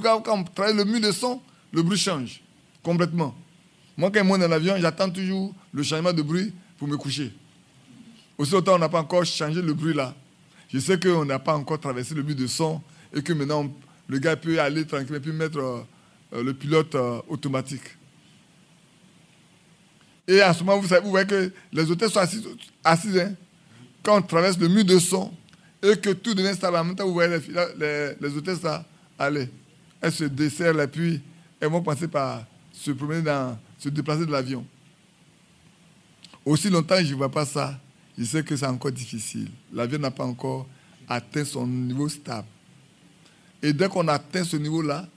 Quand on traverse le mur de son, le bruit change complètement. Moi, quand je monte dans l'avion, j'attends toujours le changement de bruit pour me coucher. Aussi longtemps, on n'a pas encore changé le bruit là. Je sais qu'on n'a pas encore traversé le mur de son et que maintenant, le gars peut aller tranquillement et puis mettre le pilote automatique. Et à ce moment, vous voyez que les hôtels sont assis. Hein? quand on traverse le mur de son et que tout devient stable, en même temps, vous voyez les hôtesses là, allez, elles se desserrent et puis elles vont passer par se déplacer de l'avion. Aussi longtemps que je ne vois pas ça, je sais que c'est encore difficile. L'avion n'a pas encore atteint son niveau stable. Et dès qu'on atteint ce niveau-là,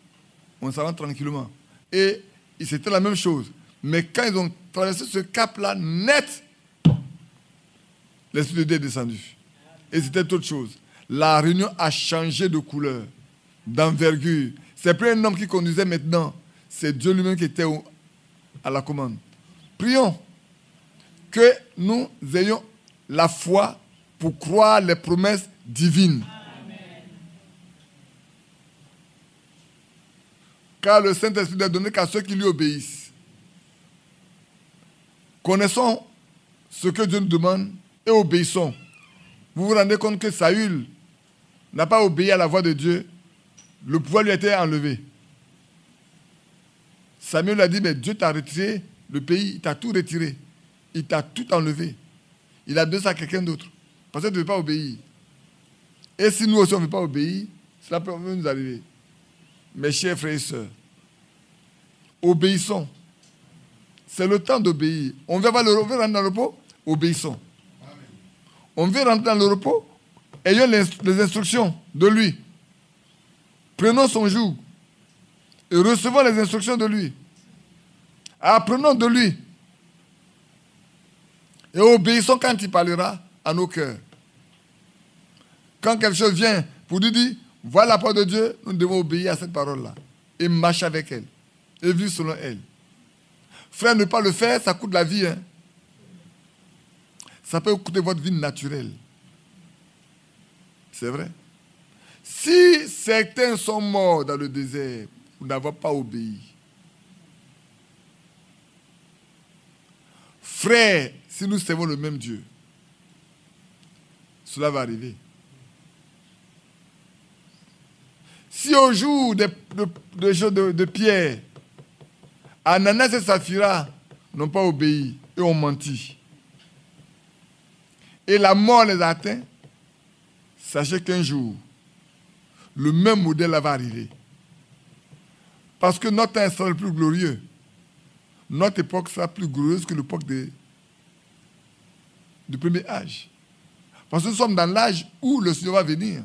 on s'en va tranquillement. Et c'était la même chose. Mais quand ils ont traversé ce cap-là, net, l'Esprit de Dieu est descendu. Et c'était autre chose. La réunion a changé de couleur, d'envergure. C'est plus un homme qui conduisait maintenant. C'est Dieu lui-même qui était à la commande. Prions que nous ayons la foi pour croire les promesses divines. Amen. Car le Saint-Esprit n'est donné qu'à ceux qui lui obéissent. Connaissons ce que Dieu nous demande et obéissons. Vous vous rendez compte que Saül n'a pas obéi à la voix de Dieu. Le pouvoir lui a été enlevé. Samuel a dit, mais Dieu t'a retiré le pays, il t'a tout retiré. Il t'a tout enlevé. Il a donné ça à quelqu'un d'autre. Parce que tu ne veux pas obéir. Et si nous aussi on ne veut pas obéir, cela peut nous arriver. Mes chers frères et sœurs, obéissons. C'est le temps d'obéir. On veut rentrer dans le repos, obéissons. Amen. On veut rentrer dans le repos, ayons les instructions de lui. Prenons son joug et recevons les instructions de lui. Apprenons de lui. Et obéissons quand il parlera à nos cœurs. Quand quelque chose vient pour nous dire, voilà la parole de Dieu, nous devons obéir à cette parole-là. Et marcher avec elle. Et vivre selon elle. Frère, ne pas le faire, ça coûte la vie. Hein? Ça peut coûter votre vie naturelle. C'est vrai. Si certains sont morts dans le désert pour n'avoir pas obéi, frère, si nous servons le même Dieu, cela va arriver. Si au jour de Pierre, Ananas et Saphira n'ont pas obéi et ont menti, et la mort les a atteints, sachez qu'un jour, le même modèle va arriver. Parce que notre temps sera le plus glorieux. Notre époque sera plus glorieuse que l'époque du premier âge. Parce que nous sommes dans l'âge où le Seigneur va venir.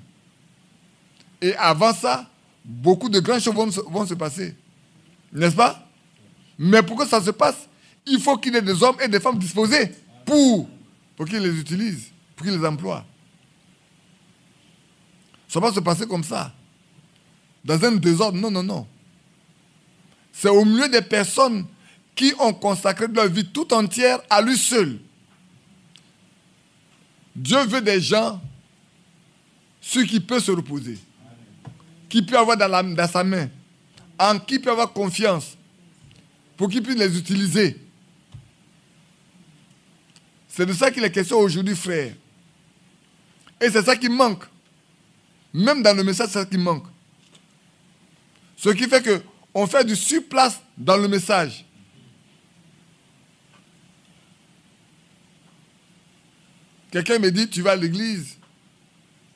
Et avant ça, beaucoup de grandes choses vont se passer. N'est-ce pas? Mais pour que ça se passe, il faut qu'il y ait des hommes et des femmes disposés pour qu'ils les utilisent, pour qu'ils les emploient. Ça va se passer comme ça. Dans un désordre, non, non, non. C'est au milieu des personnes qui ont consacré leur vie tout entière à lui seul. Dieu veut des gens sur qui peut se reposer, qui peut avoir dans sa main, en qui peut avoir confiance, pour qu'il puisse les utiliser. C'est de ça qu'il est question aujourd'hui, frère. Et c'est ça qui manque. Même dans le message, c'est ça qui manque. Ce qui fait qu'on fait du surplace dans le message. Quelqu'un me dit, tu vas à l'église.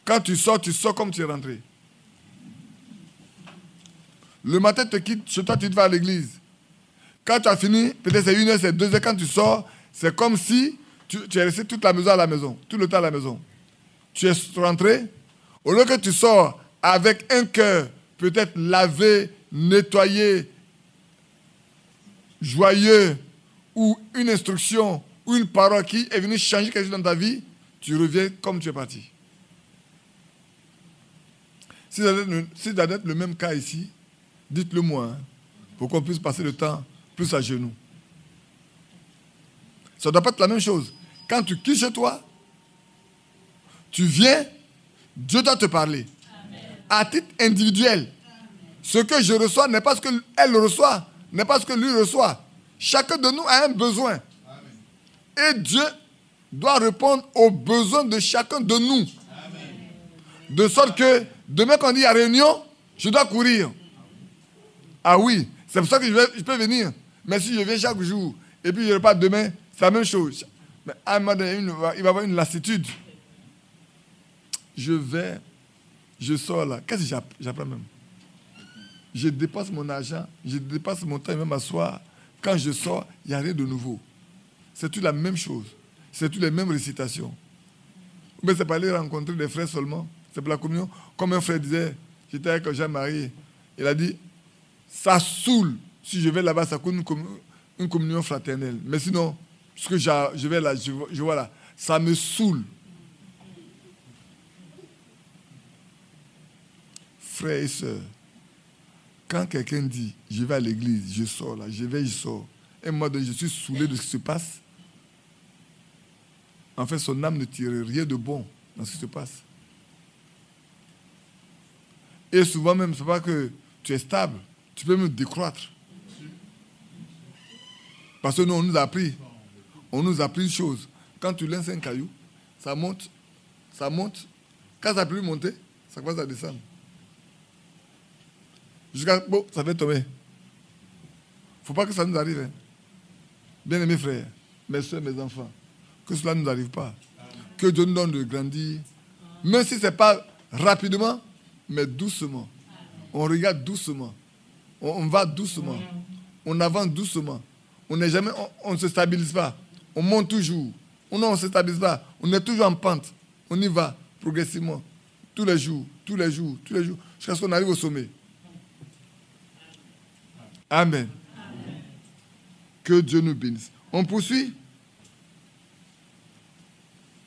Quand tu sors comme tu es rentré. Le matin, tu te quittes, chez toi, tu vas à l'église. Quand tu as fini, peut-être c'est 1h, c'est 2h, quand tu sors, c'est comme si tu es resté toute la maison à la maison, tout le temps à la maison. Tu es rentré, au lieu que tu sors avec un cœur peut-être lavé, nettoyé, joyeux, ou une instruction, ou une parole qui est venue changer quelque chose dans ta vie, tu reviens comme tu es parti. Si ça doit être le même cas ici, dites-le moi, hein, pour qu'on puisse passer le temps plus à genoux. Ça ne doit pas être la même chose. Quand tu quittes chez toi, tu viens, Dieu doit te parler. Amen. À titre individuel. Amen. Ce que je reçois n'est pas ce qu'elle reçoit, n'est pas ce que lui reçoit. Chacun de nous a un besoin. Amen. Et Dieu doit répondre aux besoins de chacun de nous. Amen. De sorte que demain quand il y a réunion, je dois courir. Ah oui, c'est pour ça que je peux venir. Mais si je viens chaque jour et puis je repars demain, c'est la même chose. Mais à un moment donné, il va y avoir une lassitude. je sors là. Qu'est-ce que j'apprends même? Je dépasse mon argent, je dépasse mon temps et même m'asseoir. Quand je sors, il n'y a rien de nouveau. C'est tout la même chose. C'est toutes les mêmes récitations. Mais c'est pas aller rencontrer des frères seulement. C'est pour la communion. Comme un frère disait, j'étais avec Jean-Marie, il a dit, ça saoule. Si je vais là-bas, ça coûte une communion fraternelle. Mais sinon, ce que je vais là, je vois là, ça me saoule. Frères et sœurs, quand quelqu'un dit, je vais à l'église, je sors là, je vais, je sors, et moi, je suis saoulé de ce qui se passe, en fait, son âme ne tire rien de bon dans ce qui se passe. Et souvent même, ce n'est pas que tu es stable, tu peux même décroître. Parce que nous, on nous a appris une chose. Quand tu lances un caillou, ça monte. Quand ça a pu monter, ça commence à descendre. Jusqu'à bon, ça fait tomber. Il ne faut pas que ça nous arrive. Hein. Bien-aimés frères, mes soeurs, mes enfants, que cela ne nous arrive pas. Que Dieu nous donne de grandir. Même si ce n'est pas rapidement, mais doucement. On regarde doucement. On va doucement. On avance doucement. On n'est jamais, on ne se stabilise pas. On monte toujours. Non, on ne se stabilise pas. On est toujours en pente. On y va progressivement. Tous les jours, jusqu'à ce qu'on arrive au sommet. Amen. Que Dieu nous bénisse. On poursuit.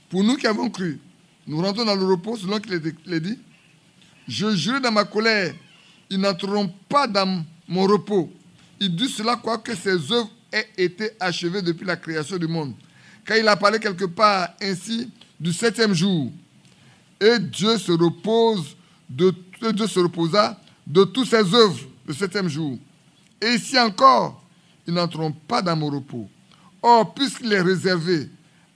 Pour nous qui avons cru, nous rentrons dans le repos selon qu'il est dit. Je jurai dans ma colère, ils n'entreront pas dans mon repos. Il dit cela quoique ses œuvres aient été achevées depuis la création du monde. Car il a parlé quelque part ainsi du 7e jour. Et Dieu se reposa de toutes ses œuvres le 7e jour. Et ici encore, ils n'entreront pas dans mon repos. Or, puisqu'il est réservé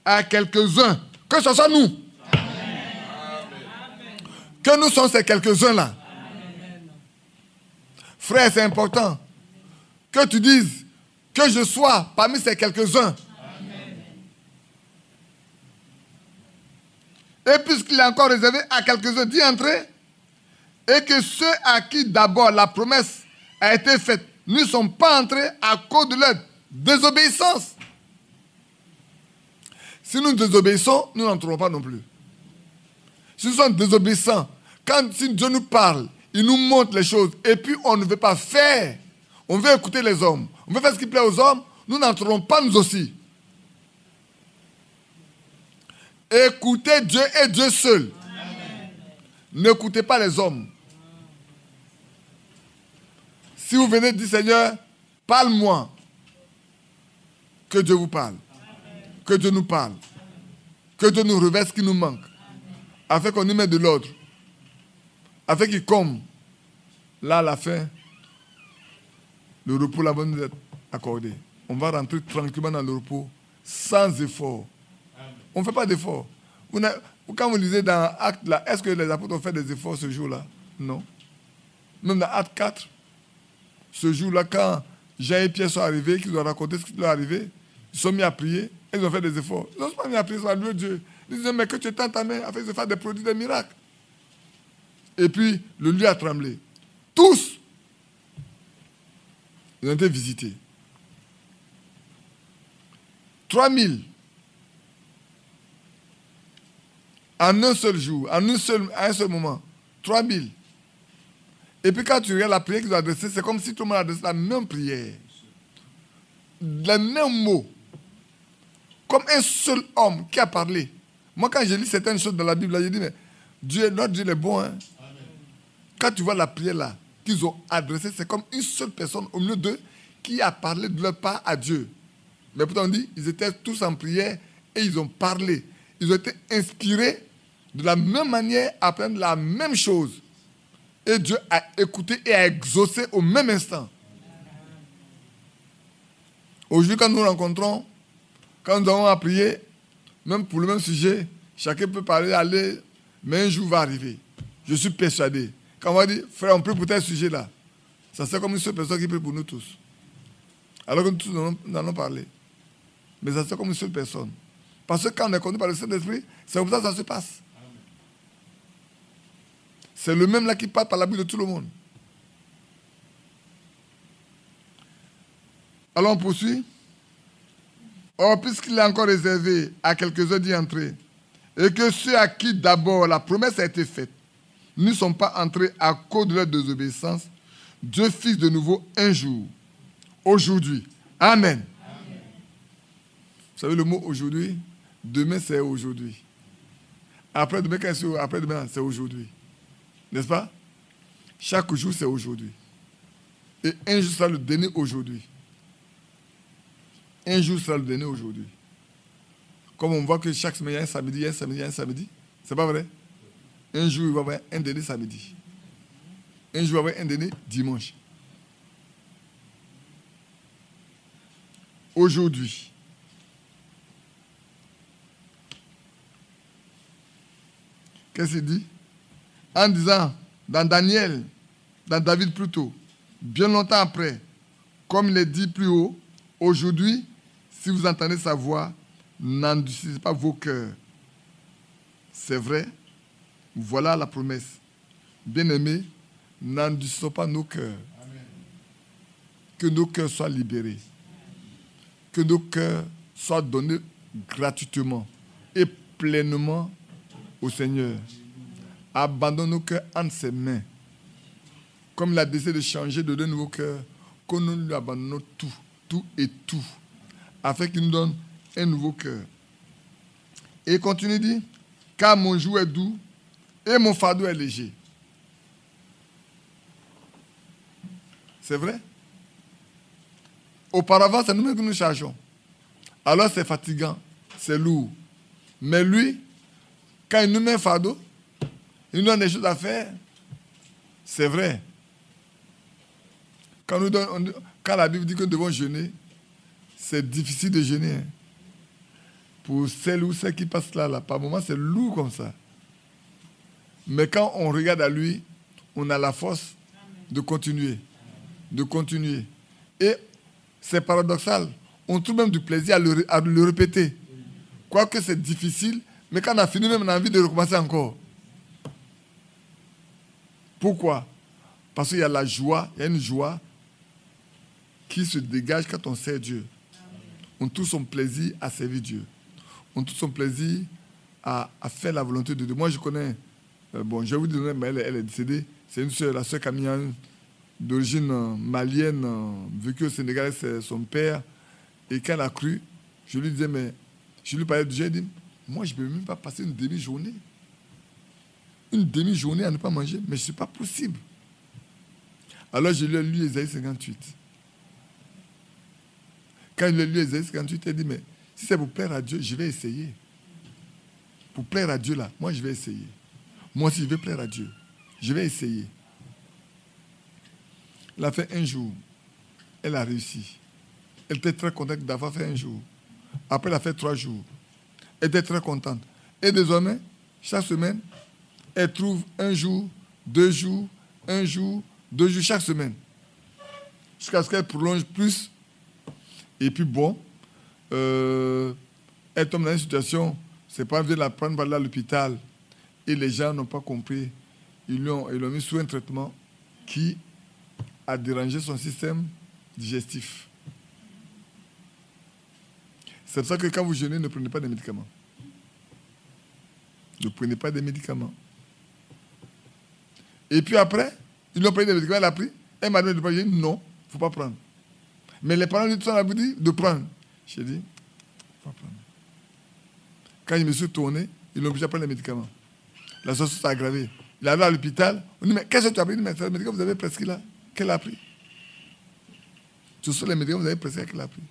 à quelques-uns, que ce soit nous. Amen. Que nous sommes ces quelques-uns-là. Frère, c'est important que tu dises que je sois parmi ces quelques-uns. Amen. Et puisqu'il est encore réservé à quelques-uns d'y entrer, et que ceux à qui d'abord la promesse a été faite ne sont pas entrés à cause de leur désobéissance. Si nous désobéissons, nous n'entrerons pas non plus. Si nous sommes désobéissants, si Dieu nous parle, il nous montre les choses, et puis on ne veut pas faire, on veut écouter les hommes, on veut faire ce qui plaît aux hommes, nous n'entrerons pas nous aussi. Écoutez Dieu et Dieu seul. N'écoutez pas les hommes. Si vous venez dire Seigneur, parle-moi, que Dieu vous parle. Que Dieu nous parle. Que Dieu nous révèle ce qui nous manque. Afin qu'on y mette de l'ordre. Afin qu'il comme. Là, à la fin, le repos là va nous être accordé. On va rentrer tranquillement dans le repos, sans effort. On ne fait pas d'effort. Quand vous lisez dans Acte là, est-ce que les apôtres ont fait des efforts ce jour-là? Non. Même dans Acte 4, ce jour-là, quand Jean et Pierre sont arrivés, qu'ils ont raconté ce qui leur est arrivé, ils sont mis à prier. Ils ont fait des efforts. Ils n'ont pas mis à prier, ils ont loué Dieu. Ils disaient, mais que tu étends ta main afin de faire des produits, des miracles. Et puis, le lieu a tremblé. Tous, ils ont été visités. 3000 en un seul jour, à un seul moment. 3000. Et puis quand tu regardes la prière qu'ils ont adressée, c'est comme si tout le monde adressait la même prière. Les mêmes mots. Comme un seul homme qui a parlé. Moi, quand je lis certaines choses dans la Bible, je dis, mais notre Dieu est bon. Hein? Quand tu vois la prière là, qu'ils ont adressée, c'est comme une seule personne au milieu d'eux qui a parlé de leur part à Dieu. Mais pourtant, on dit, ils étaient tous en prière et ils ont parlé. Ils ont été inspirés de la même manière à apprendre la même chose. Et Dieu a écouté et a exaucé au même instant. Aujourd'hui, quand nous rencontrons, quand nous avons à prier, même pour le même sujet, chacun peut parler, aller, mais un jour va arriver. Je suis persuadé. Quand on va dire, frère, on prie pour tel sujet-là, ça c'est comme une seule personne qui prie pour nous tous. Alors que nous tous nous allons parler. Mais ça c'est comme une seule personne. Parce que quand on est conduit par le Saint-Esprit, c'est comme ça que ça se passe. C'est le même là qui part par la bouche de tout le monde. Alors on poursuit. Or, puisqu'il est encore réservé à quelques-uns d'y entrer, et que ceux à qui d'abord la promesse a été faite ne sont pas entrés à cause de leur désobéissance, Dieu fixe de nouveau un jour, aujourd'hui. Amen. Amen. Vous savez le mot aujourd'hui? Demain, c'est aujourd'hui. Après-demain, c'est aujourd'hui. N'est-ce pas? Chaque jour, c'est aujourd'hui. Et un jour sera le dernier aujourd'hui. Un jour sera le dernier aujourd'hui. Comme on voit que chaque semaine, il y a un samedi, il y a un samedi, il y a un samedi. C'est pas vrai? Un jour, il va y avoir un dernier samedi. Un jour, il va y avoir un dernier dimanche. Aujourd'hui. Qu'est-ce qu'il dit? En disant, dans Daniel, dans David plutôt, bien longtemps après, comme il est dit plus haut, aujourd'hui, si vous entendez sa voix, n'endurcissez pas vos cœurs. C'est vrai, voilà la promesse. Bien-aimés, n'endurcissons pas nos cœurs. Amen. Que nos cœurs soient libérés. Que nos cœurs soient donnés gratuitement et pleinement au Seigneur. Abandonnons nos cœurs entre ses mains. Comme il a décidé de changer, de donner un nouveau cœur, que nous lui abandonnons tout, tout et tout, afin qu'il nous donne un nouveau cœur. Et il continue, dit, car mon joug est doux et mon fardeau est léger. C'est vrai? Auparavant, c'est nous-mêmes que nous chargeons. Alors c'est fatigant, c'est lourd. Mais lui, quand il nous met un fardeau, il nous donne des choses à faire. C'est vrai. Quand la Bible dit que nous devons jeûner, c'est difficile de jeûner. Hein. Pour celles ou ceux qui passent là, par moment, c'est lourd comme ça. Mais quand on regarde à lui, on a la force de continuer. De continuer. Et c'est paradoxal. On trouve même du plaisir à le répéter. Quoique c'est difficile, mais quand on a fini, même on a envie de recommencer encore. Pourquoi? Parce qu'il y a la joie, il y a une joie qui se dégage quand on sert Dieu. On trouve son plaisir à servir Dieu. On trouve son plaisir à faire la volonté de Dieu. Moi, je connais, je vais vous dire, mais elle est décédée. C'est une soeur, la soeur Camille, d'origine malienne, vécue au Sénégal, c'est son père. Et quand elle a cru, je lui disais, mais je lui parlais de Dieu, elle dit, moi, je ne peux même pas passer une demi-journée. Une demi-journée à ne pas manger, mais ce n'est pas possible. Alors, je lui ai lu Ésaïe 58. Quand je lui ai lu Ésaïe 58, elle dit, mais si c'est pour plaire à Dieu, je vais essayer. Pour plaire à Dieu, là, moi, je vais essayer. Moi aussi, je vais plaire à Dieu. Je vais essayer. Elle a fait un jour. Elle a réussi. Elle était très contente d'avoir fait un jour. Après, elle a fait 3 jours. Elle était très contente. Et désormais, chaque semaine, elle trouve 1 jour, 2 jours, 1 jour, 2 jours chaque semaine. Jusqu'à ce qu'elle prolonge plus. Et puis bon, elle tombe dans une situation, ses parents viennent la prendre par là à l'hôpital. Et les gens n'ont pas compris. Ils l'ont mis sous un traitement qui a dérangé son système digestif. C'est pour ça que quand vous jeûnez, ne prenez pas de médicaments. Ne prenez pas de médicaments. Et puis après, ils lui ont pris des médicaments, elle a pris. Elle m'a dit de prendre. J'ai dit non, il ne faut pas prendre. Mais les parents lui ont dit de prendre. J'ai dit, il ne faut pas prendre. Quand je me suis tourné, ils l'ont obligé à prendre les médicaments. La situation s'est aggravée. Il est arrivé à l'hôpital. On dit, mais qu'est-ce que tu as pris? Il dit, mais c'est le médicament que vous avez prescrit là. Qu'elle a pris? Ce sont les médicaments que vous avez prescrit qu'elle a pris.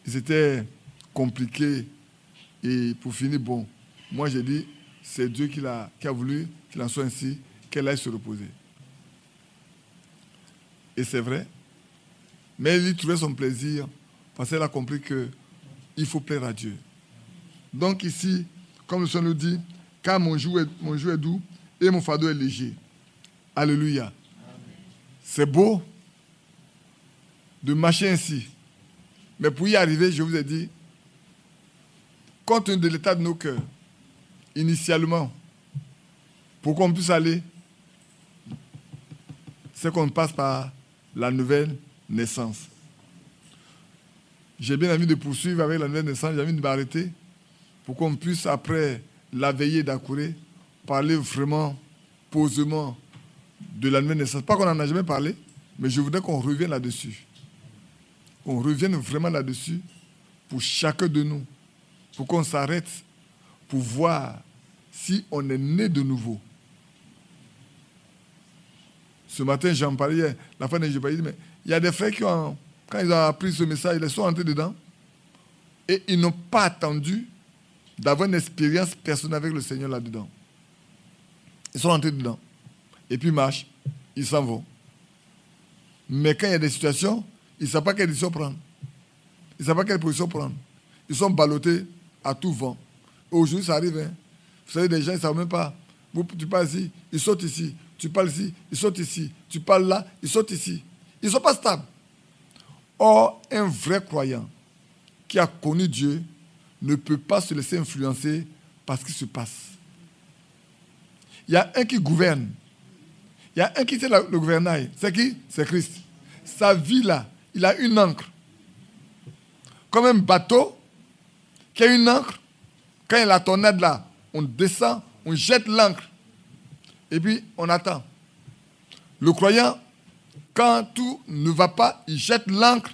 Et c'était compliqué. Et pour finir, bon, moi j'ai dit, c'est Dieu qui a voulu qu'il en soit ainsi, qu'elle aille se reposer. Et c'est vrai. Mais elle y trouvait son plaisir parce qu'elle a compris qu'il faut plaire à Dieu. Donc ici, comme le Seigneur nous dit, car mon joug est doux et mon fardeau est léger. Alléluia. Amen. C'est beau de marcher ainsi. Mais pour y arriver, je vous ai dit, compte tenu de l'état de nos cœurs, initialement, Pour qu'on puisse aller, c'est qu'on passe par la nouvelle naissance. J'ai bien envie de poursuivre avec la nouvelle naissance, j'ai envie de m'arrêter pour qu'on puisse, après la veillée d'Akouré, parler vraiment posément de la nouvelle naissance. Pas qu'on n'en a jamais parlé, mais je voudrais qu'on revienne là-dessus. Qu'on revienne vraiment là-dessus pour chacun de nous, pour qu'on s'arrête, pour voir si on est né de nouveau. Ce matin, j'en parlais, la fin de je parlais, mais il y a des frères qui ont, quand ils ont appris ce message, ils sont entrés dedans et ils n'ont pas attendu d'avoir une expérience personnelle avec le Seigneur là-dedans. Ils sont entrés dedans. Et puis ils marchent, ils s'en vont. Mais quand il y a des situations, ils ne savent pas quelle décision prendre. Ils ne savent pas quelle position prendre. Ils sont ballottés à tout vent. Aujourd'hui, ça arrive. Hein. Vous savez, des gens, ils ne savent même pas. Tu parles ici, ils sautent ici. Tu parles ici, ils sautent ici. Tu parles là, ils sautent ici. Ils ne sont pas stables. Or, un vrai croyant qui a connu Dieu ne peut pas se laisser influencer par ce qui se passe. Il y a un qui gouverne. Il y a un qui tient le gouvernail. C'est qui? C'est Christ. Sa vie là, il a une ancre. Comme un bateau qui a une ancre. Quand il y a la tornade là, on descend, on jette l'ancre. Et puis, on attend. Le croyant, quand tout ne va pas, il jette l'ancre.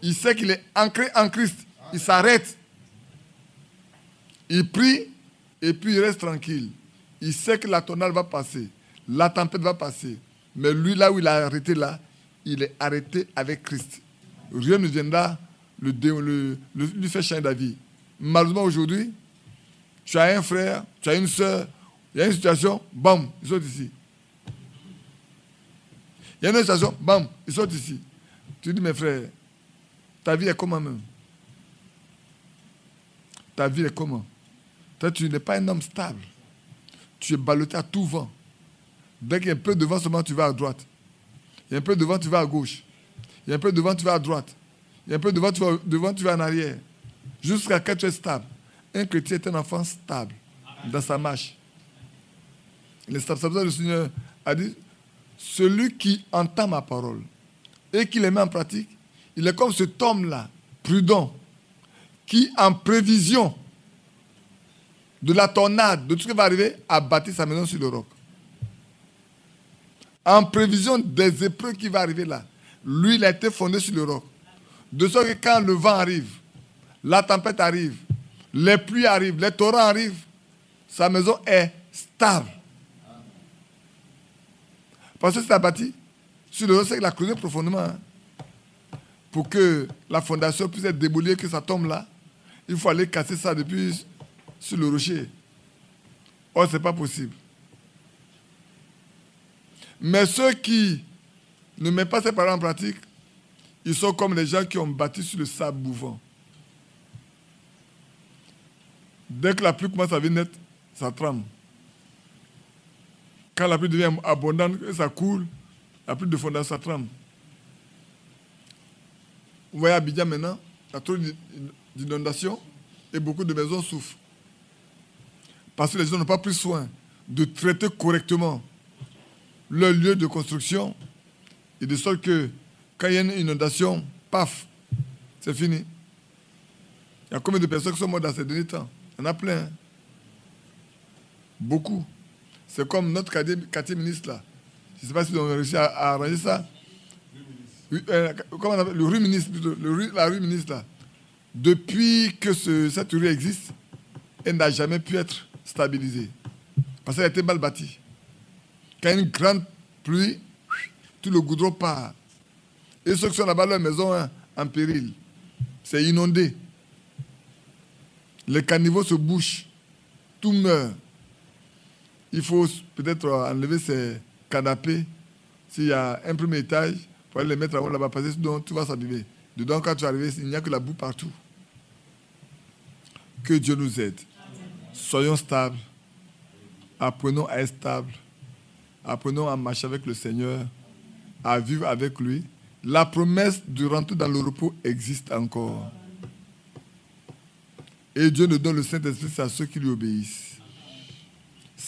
Il sait qu'il est ancré en Christ. Il s'arrête. Il prie et puis il reste tranquille. Il sait que la tornade va passer. La tempête va passer. Mais lui, là où il a arrêté là, il est arrêté avec Christ. Rien ne viendra lui faire changer d'avis. Malheureusement, aujourd'hui, tu as un frère, tu as une soeur, il y a une situation, bam, ils sont ici. Il y a une situation, bam, ils sont ici. Tu dis, mes frères, ta vie est comment même? Ta vie est comment? Toi, tu n'es pas un homme stable. Tu es ballotté à tout vent. Dès qu'il y a un peu de vent, seulement tu vas à droite. Il y a un peu de vent, tu vas à gauche. Il y a un peu de vent, tu vas à droite. Il y a un peu de vent, tu vas en arrière. Jusqu'à quand tu es stable. Un chrétien est un enfant stable dans sa marche. Le Seigneur a dit, celui qui entend ma parole et qui les met en pratique, il est comme cet homme-là, prudent, qui en prévision de la tornade, de tout ce qui va arriver, a bâti sa maison sur le roc. En prévision des épreuves qui vont arriver là, lui, il a été fondé sur le roc. De sorte que quand le vent arrive, la tempête arrive, les pluies arrivent, les torrents arrivent, sa maison est stable. Parce que c'est bâti sur le roc, c'est qu'il a creusé profondément. Hein. Pour que la fondation puisse être démolie, que ça tombe là, il faut aller casser ça depuis sur le rocher. Or, ce n'est pas possible. Mais ceux qui ne mettent pas ces paroles en pratique, ils sont comme les gens qui ont bâti sur le sable mouvant. Dès que la pluie commence à venir, ça tremble. Quand la pluie devient abondante, ça coule, la pluie de fondation, ça tremble. Vous voyez Abidjan maintenant, il y a trop d'inondations et beaucoup de maisons souffrent. Parce que les gens n'ont pas pris soin de traiter correctement leur lieu de construction et de sorte que quand il y a une inondation, paf, c'est fini. Il y a combien de personnes qui sont mortes dans ces derniers temps? Il y en a plein. Hein? Beaucoup. C'est comme notre quartier ministre là. Je ne sais pas si on a réussi à arranger ça. Comment on appelle? Le rue ministre plutôt. La rue ministre là. Depuis que cette rue existe, elle n'a jamais pu être stabilisée. Parce qu'elle a été mal bâtie. Quand il y a une grande pluie, tout le goudron part. Et ceux qui sont là-bas, leur maison hein, en péril. C'est inondé. Les caniveaux se bouchent. Tout meurt. Il faut peut-être enlever ces canapés. S'il y a un premier étage, il faut aller les mettre là-bas parce que sinon tout va s'abîmer. Dedans, quand tu arrives, il n'y a que la boue partout. Que Dieu nous aide. Soyons stables. Apprenons à être stables. Apprenons à marcher avec le Seigneur, à vivre avec lui. La promesse de rentrer dans le repos existe encore. Et Dieu nous donne le Saint-Esprit à ceux qui lui obéissent.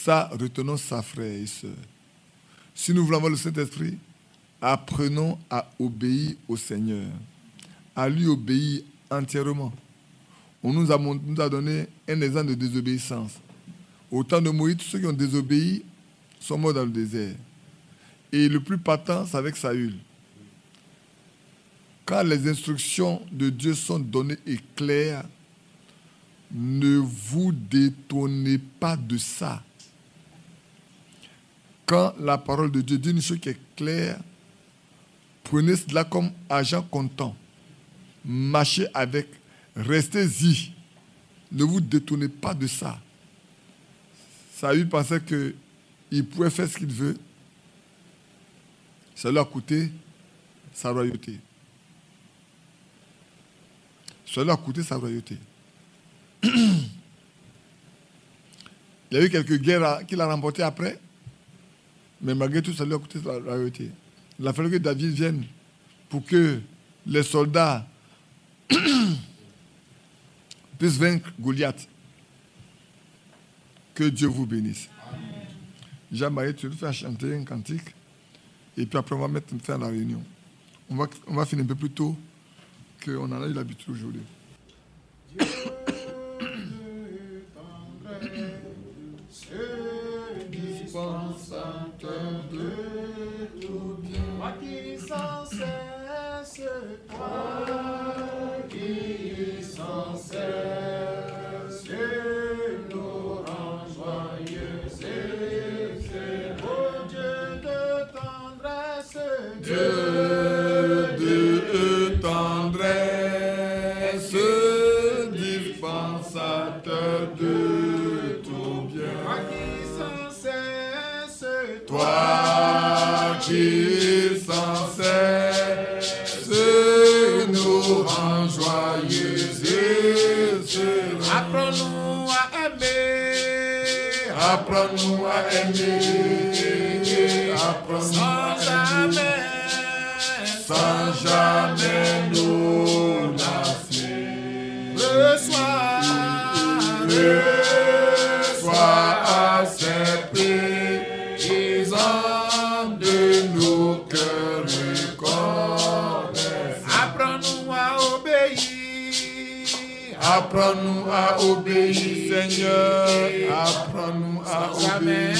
Ça, retenons ça, frères et sœurs. Si nous voulons avoir le Saint-Esprit, apprenons à obéir au Seigneur, à lui obéir entièrement. On nous a donné un exemple de désobéissance. Au temps de Moïse, tous ceux qui ont désobéi sont morts dans le désert. Et le plus patent, c'est avec Saül. Quand les instructions de Dieu sont données et claires, ne vous détournez pas de ça. Quand la parole de Dieu dit une chose qui est claire, prenez cela comme argent comptant. Marchez avec, restez-y. Ne vous détournez pas de ça. Saül pensait qu'il pouvait faire ce qu'il veut. Ça lui a coûté sa royauté. Ça lui a coûté sa royauté. Il y a eu quelques guerres qu'il a remportées après, mais malgré tout, ça lui a coûté sa royauté. Il a fallu que David vienne pour que les soldats puissent vaincre Goliath. Que Dieu vous bénisse. Jean-Marie, tu veux faire chanter un cantique et puis après on va mettre fin à la réunion. On va finir un peu plus tôt qu'on en a eu l'habitude aujourd'hui. Dieu tendresse, dispensateur de tout bien, toi qui sans cesse, nous rends joyeux et heureux. Oh Dieu de tendresse, Dieu de tendresse, dispensateur de tout bien. Toi qui sans cesse nous rends joyeux et heureux. apprends-nous à aimer, Apprends-nous à aimer, apprends-nous sans jamais nous lasser. reçois Accepter de nos cœurs reconnaissants. apprends-nous à obéir, Apprends-nous à obéir, Seigneur. Apprends-nous à obéir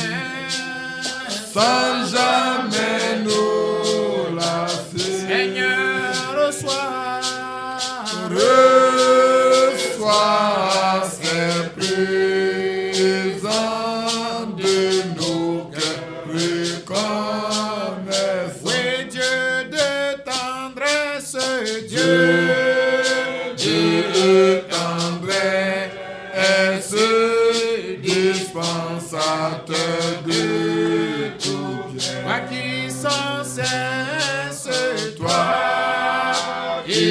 sans jamais nous lasser. Seigneur, reçois ces présents de nos cœurs reconnaissants. oui, Dieu de tendresse, Dieu de tendresse, dispensateur de tout bien. toi qui sans cesse, Toi qui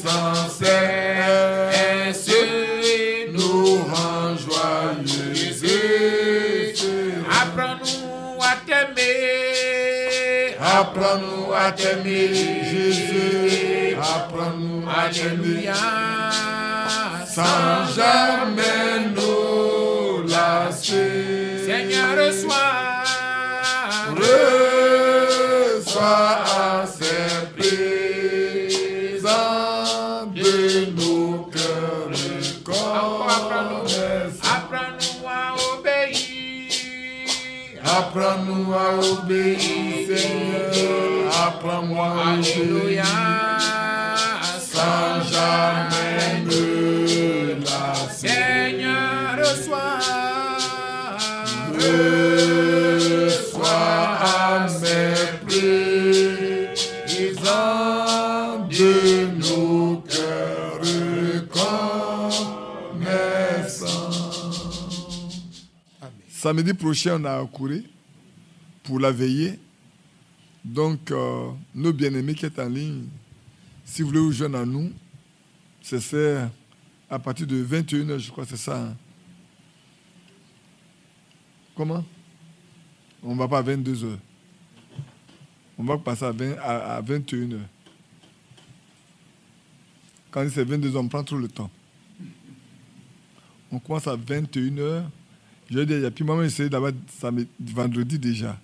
sans cesse nous rends joyeux et heureux. apprends-nous à t'aimer, Apprends-nous à t'aimer, Jésus. Apprends-nous à t'aimer alléluia, sans jamais nous lasser. Seigneur, reçois à ces présents de nos cœurs reconnaissants. apprends-nous à obéir, Apprends-nous à obéir, Seigneur. Apprends-moi à alléluia, obéir sans jamais me lasser. Seigneur, reçois À mes présents de nos cœurs reconnaissants. Samedi prochain, on a couru pour la veillée. Donc, nos bien-aimés qui sont en ligne, si vous voulez vous joindre à nous, c'est à partir de 21h, je crois, c'est ça. Hein? Comment? On ne va pas à 22h. On va passer à 21h. Quand c'est 22h, on prend trop le temps. On commence à 21h Je lui ai dit, et puis moi-même, j'essayais d'abord, vendredi déjà.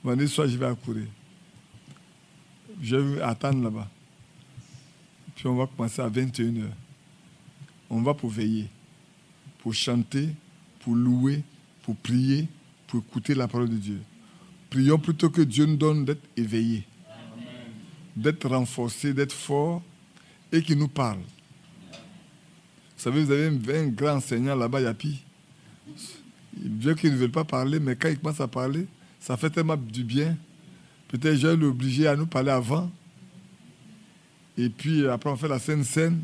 Vendredi soir, je vais accourir. Je vais attendre là-bas. Puis on va commencer à 21h. On va pour veiller, pour chanter, pour louer, pour prier, pour écouter la parole de Dieu. Prions plutôt que Dieu nous donne d'être éveillés, d'être renforcés, d'être forts et qu'il nous parle. Vous savez, vous avez un grand enseignant là-bas, Yapi. Dieu qu'ils ne veulent pas parler, mais quand il commence à parler, ça fait tellement du bien. Peut-être je vais l'obliger à nous parler avant. Et puis après, on fait la scène.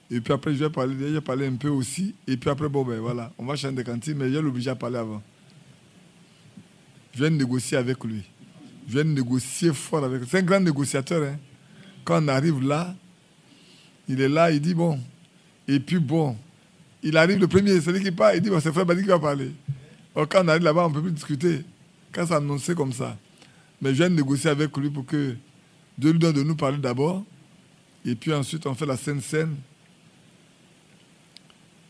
Et puis après, je vais parler un peu aussi. Et puis après, bon, ben voilà, on va chanter des cantines, mais je vais l'obliger à parler avant. Je viens de négocier avec lui. Je viens de négocier fort avec lui. C'est un grand négociateur. Hein. Quand on arrive là, il est là, il dit bon. Et puis bon, il arrive le premier, c'est lui qui parle, il dit bon, c'est Frère Badi qui va parler. Alors, quand on arrive là-bas, on ne peut plus discuter. Quand c'est annoncé comme ça. Mais je viens de négocier avec lui pour que Dieu lui donne de nous parler d'abord. Et puis ensuite, on fait la scène.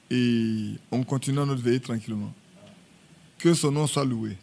Et on continue notre veillée tranquillement. Que son nom soit loué.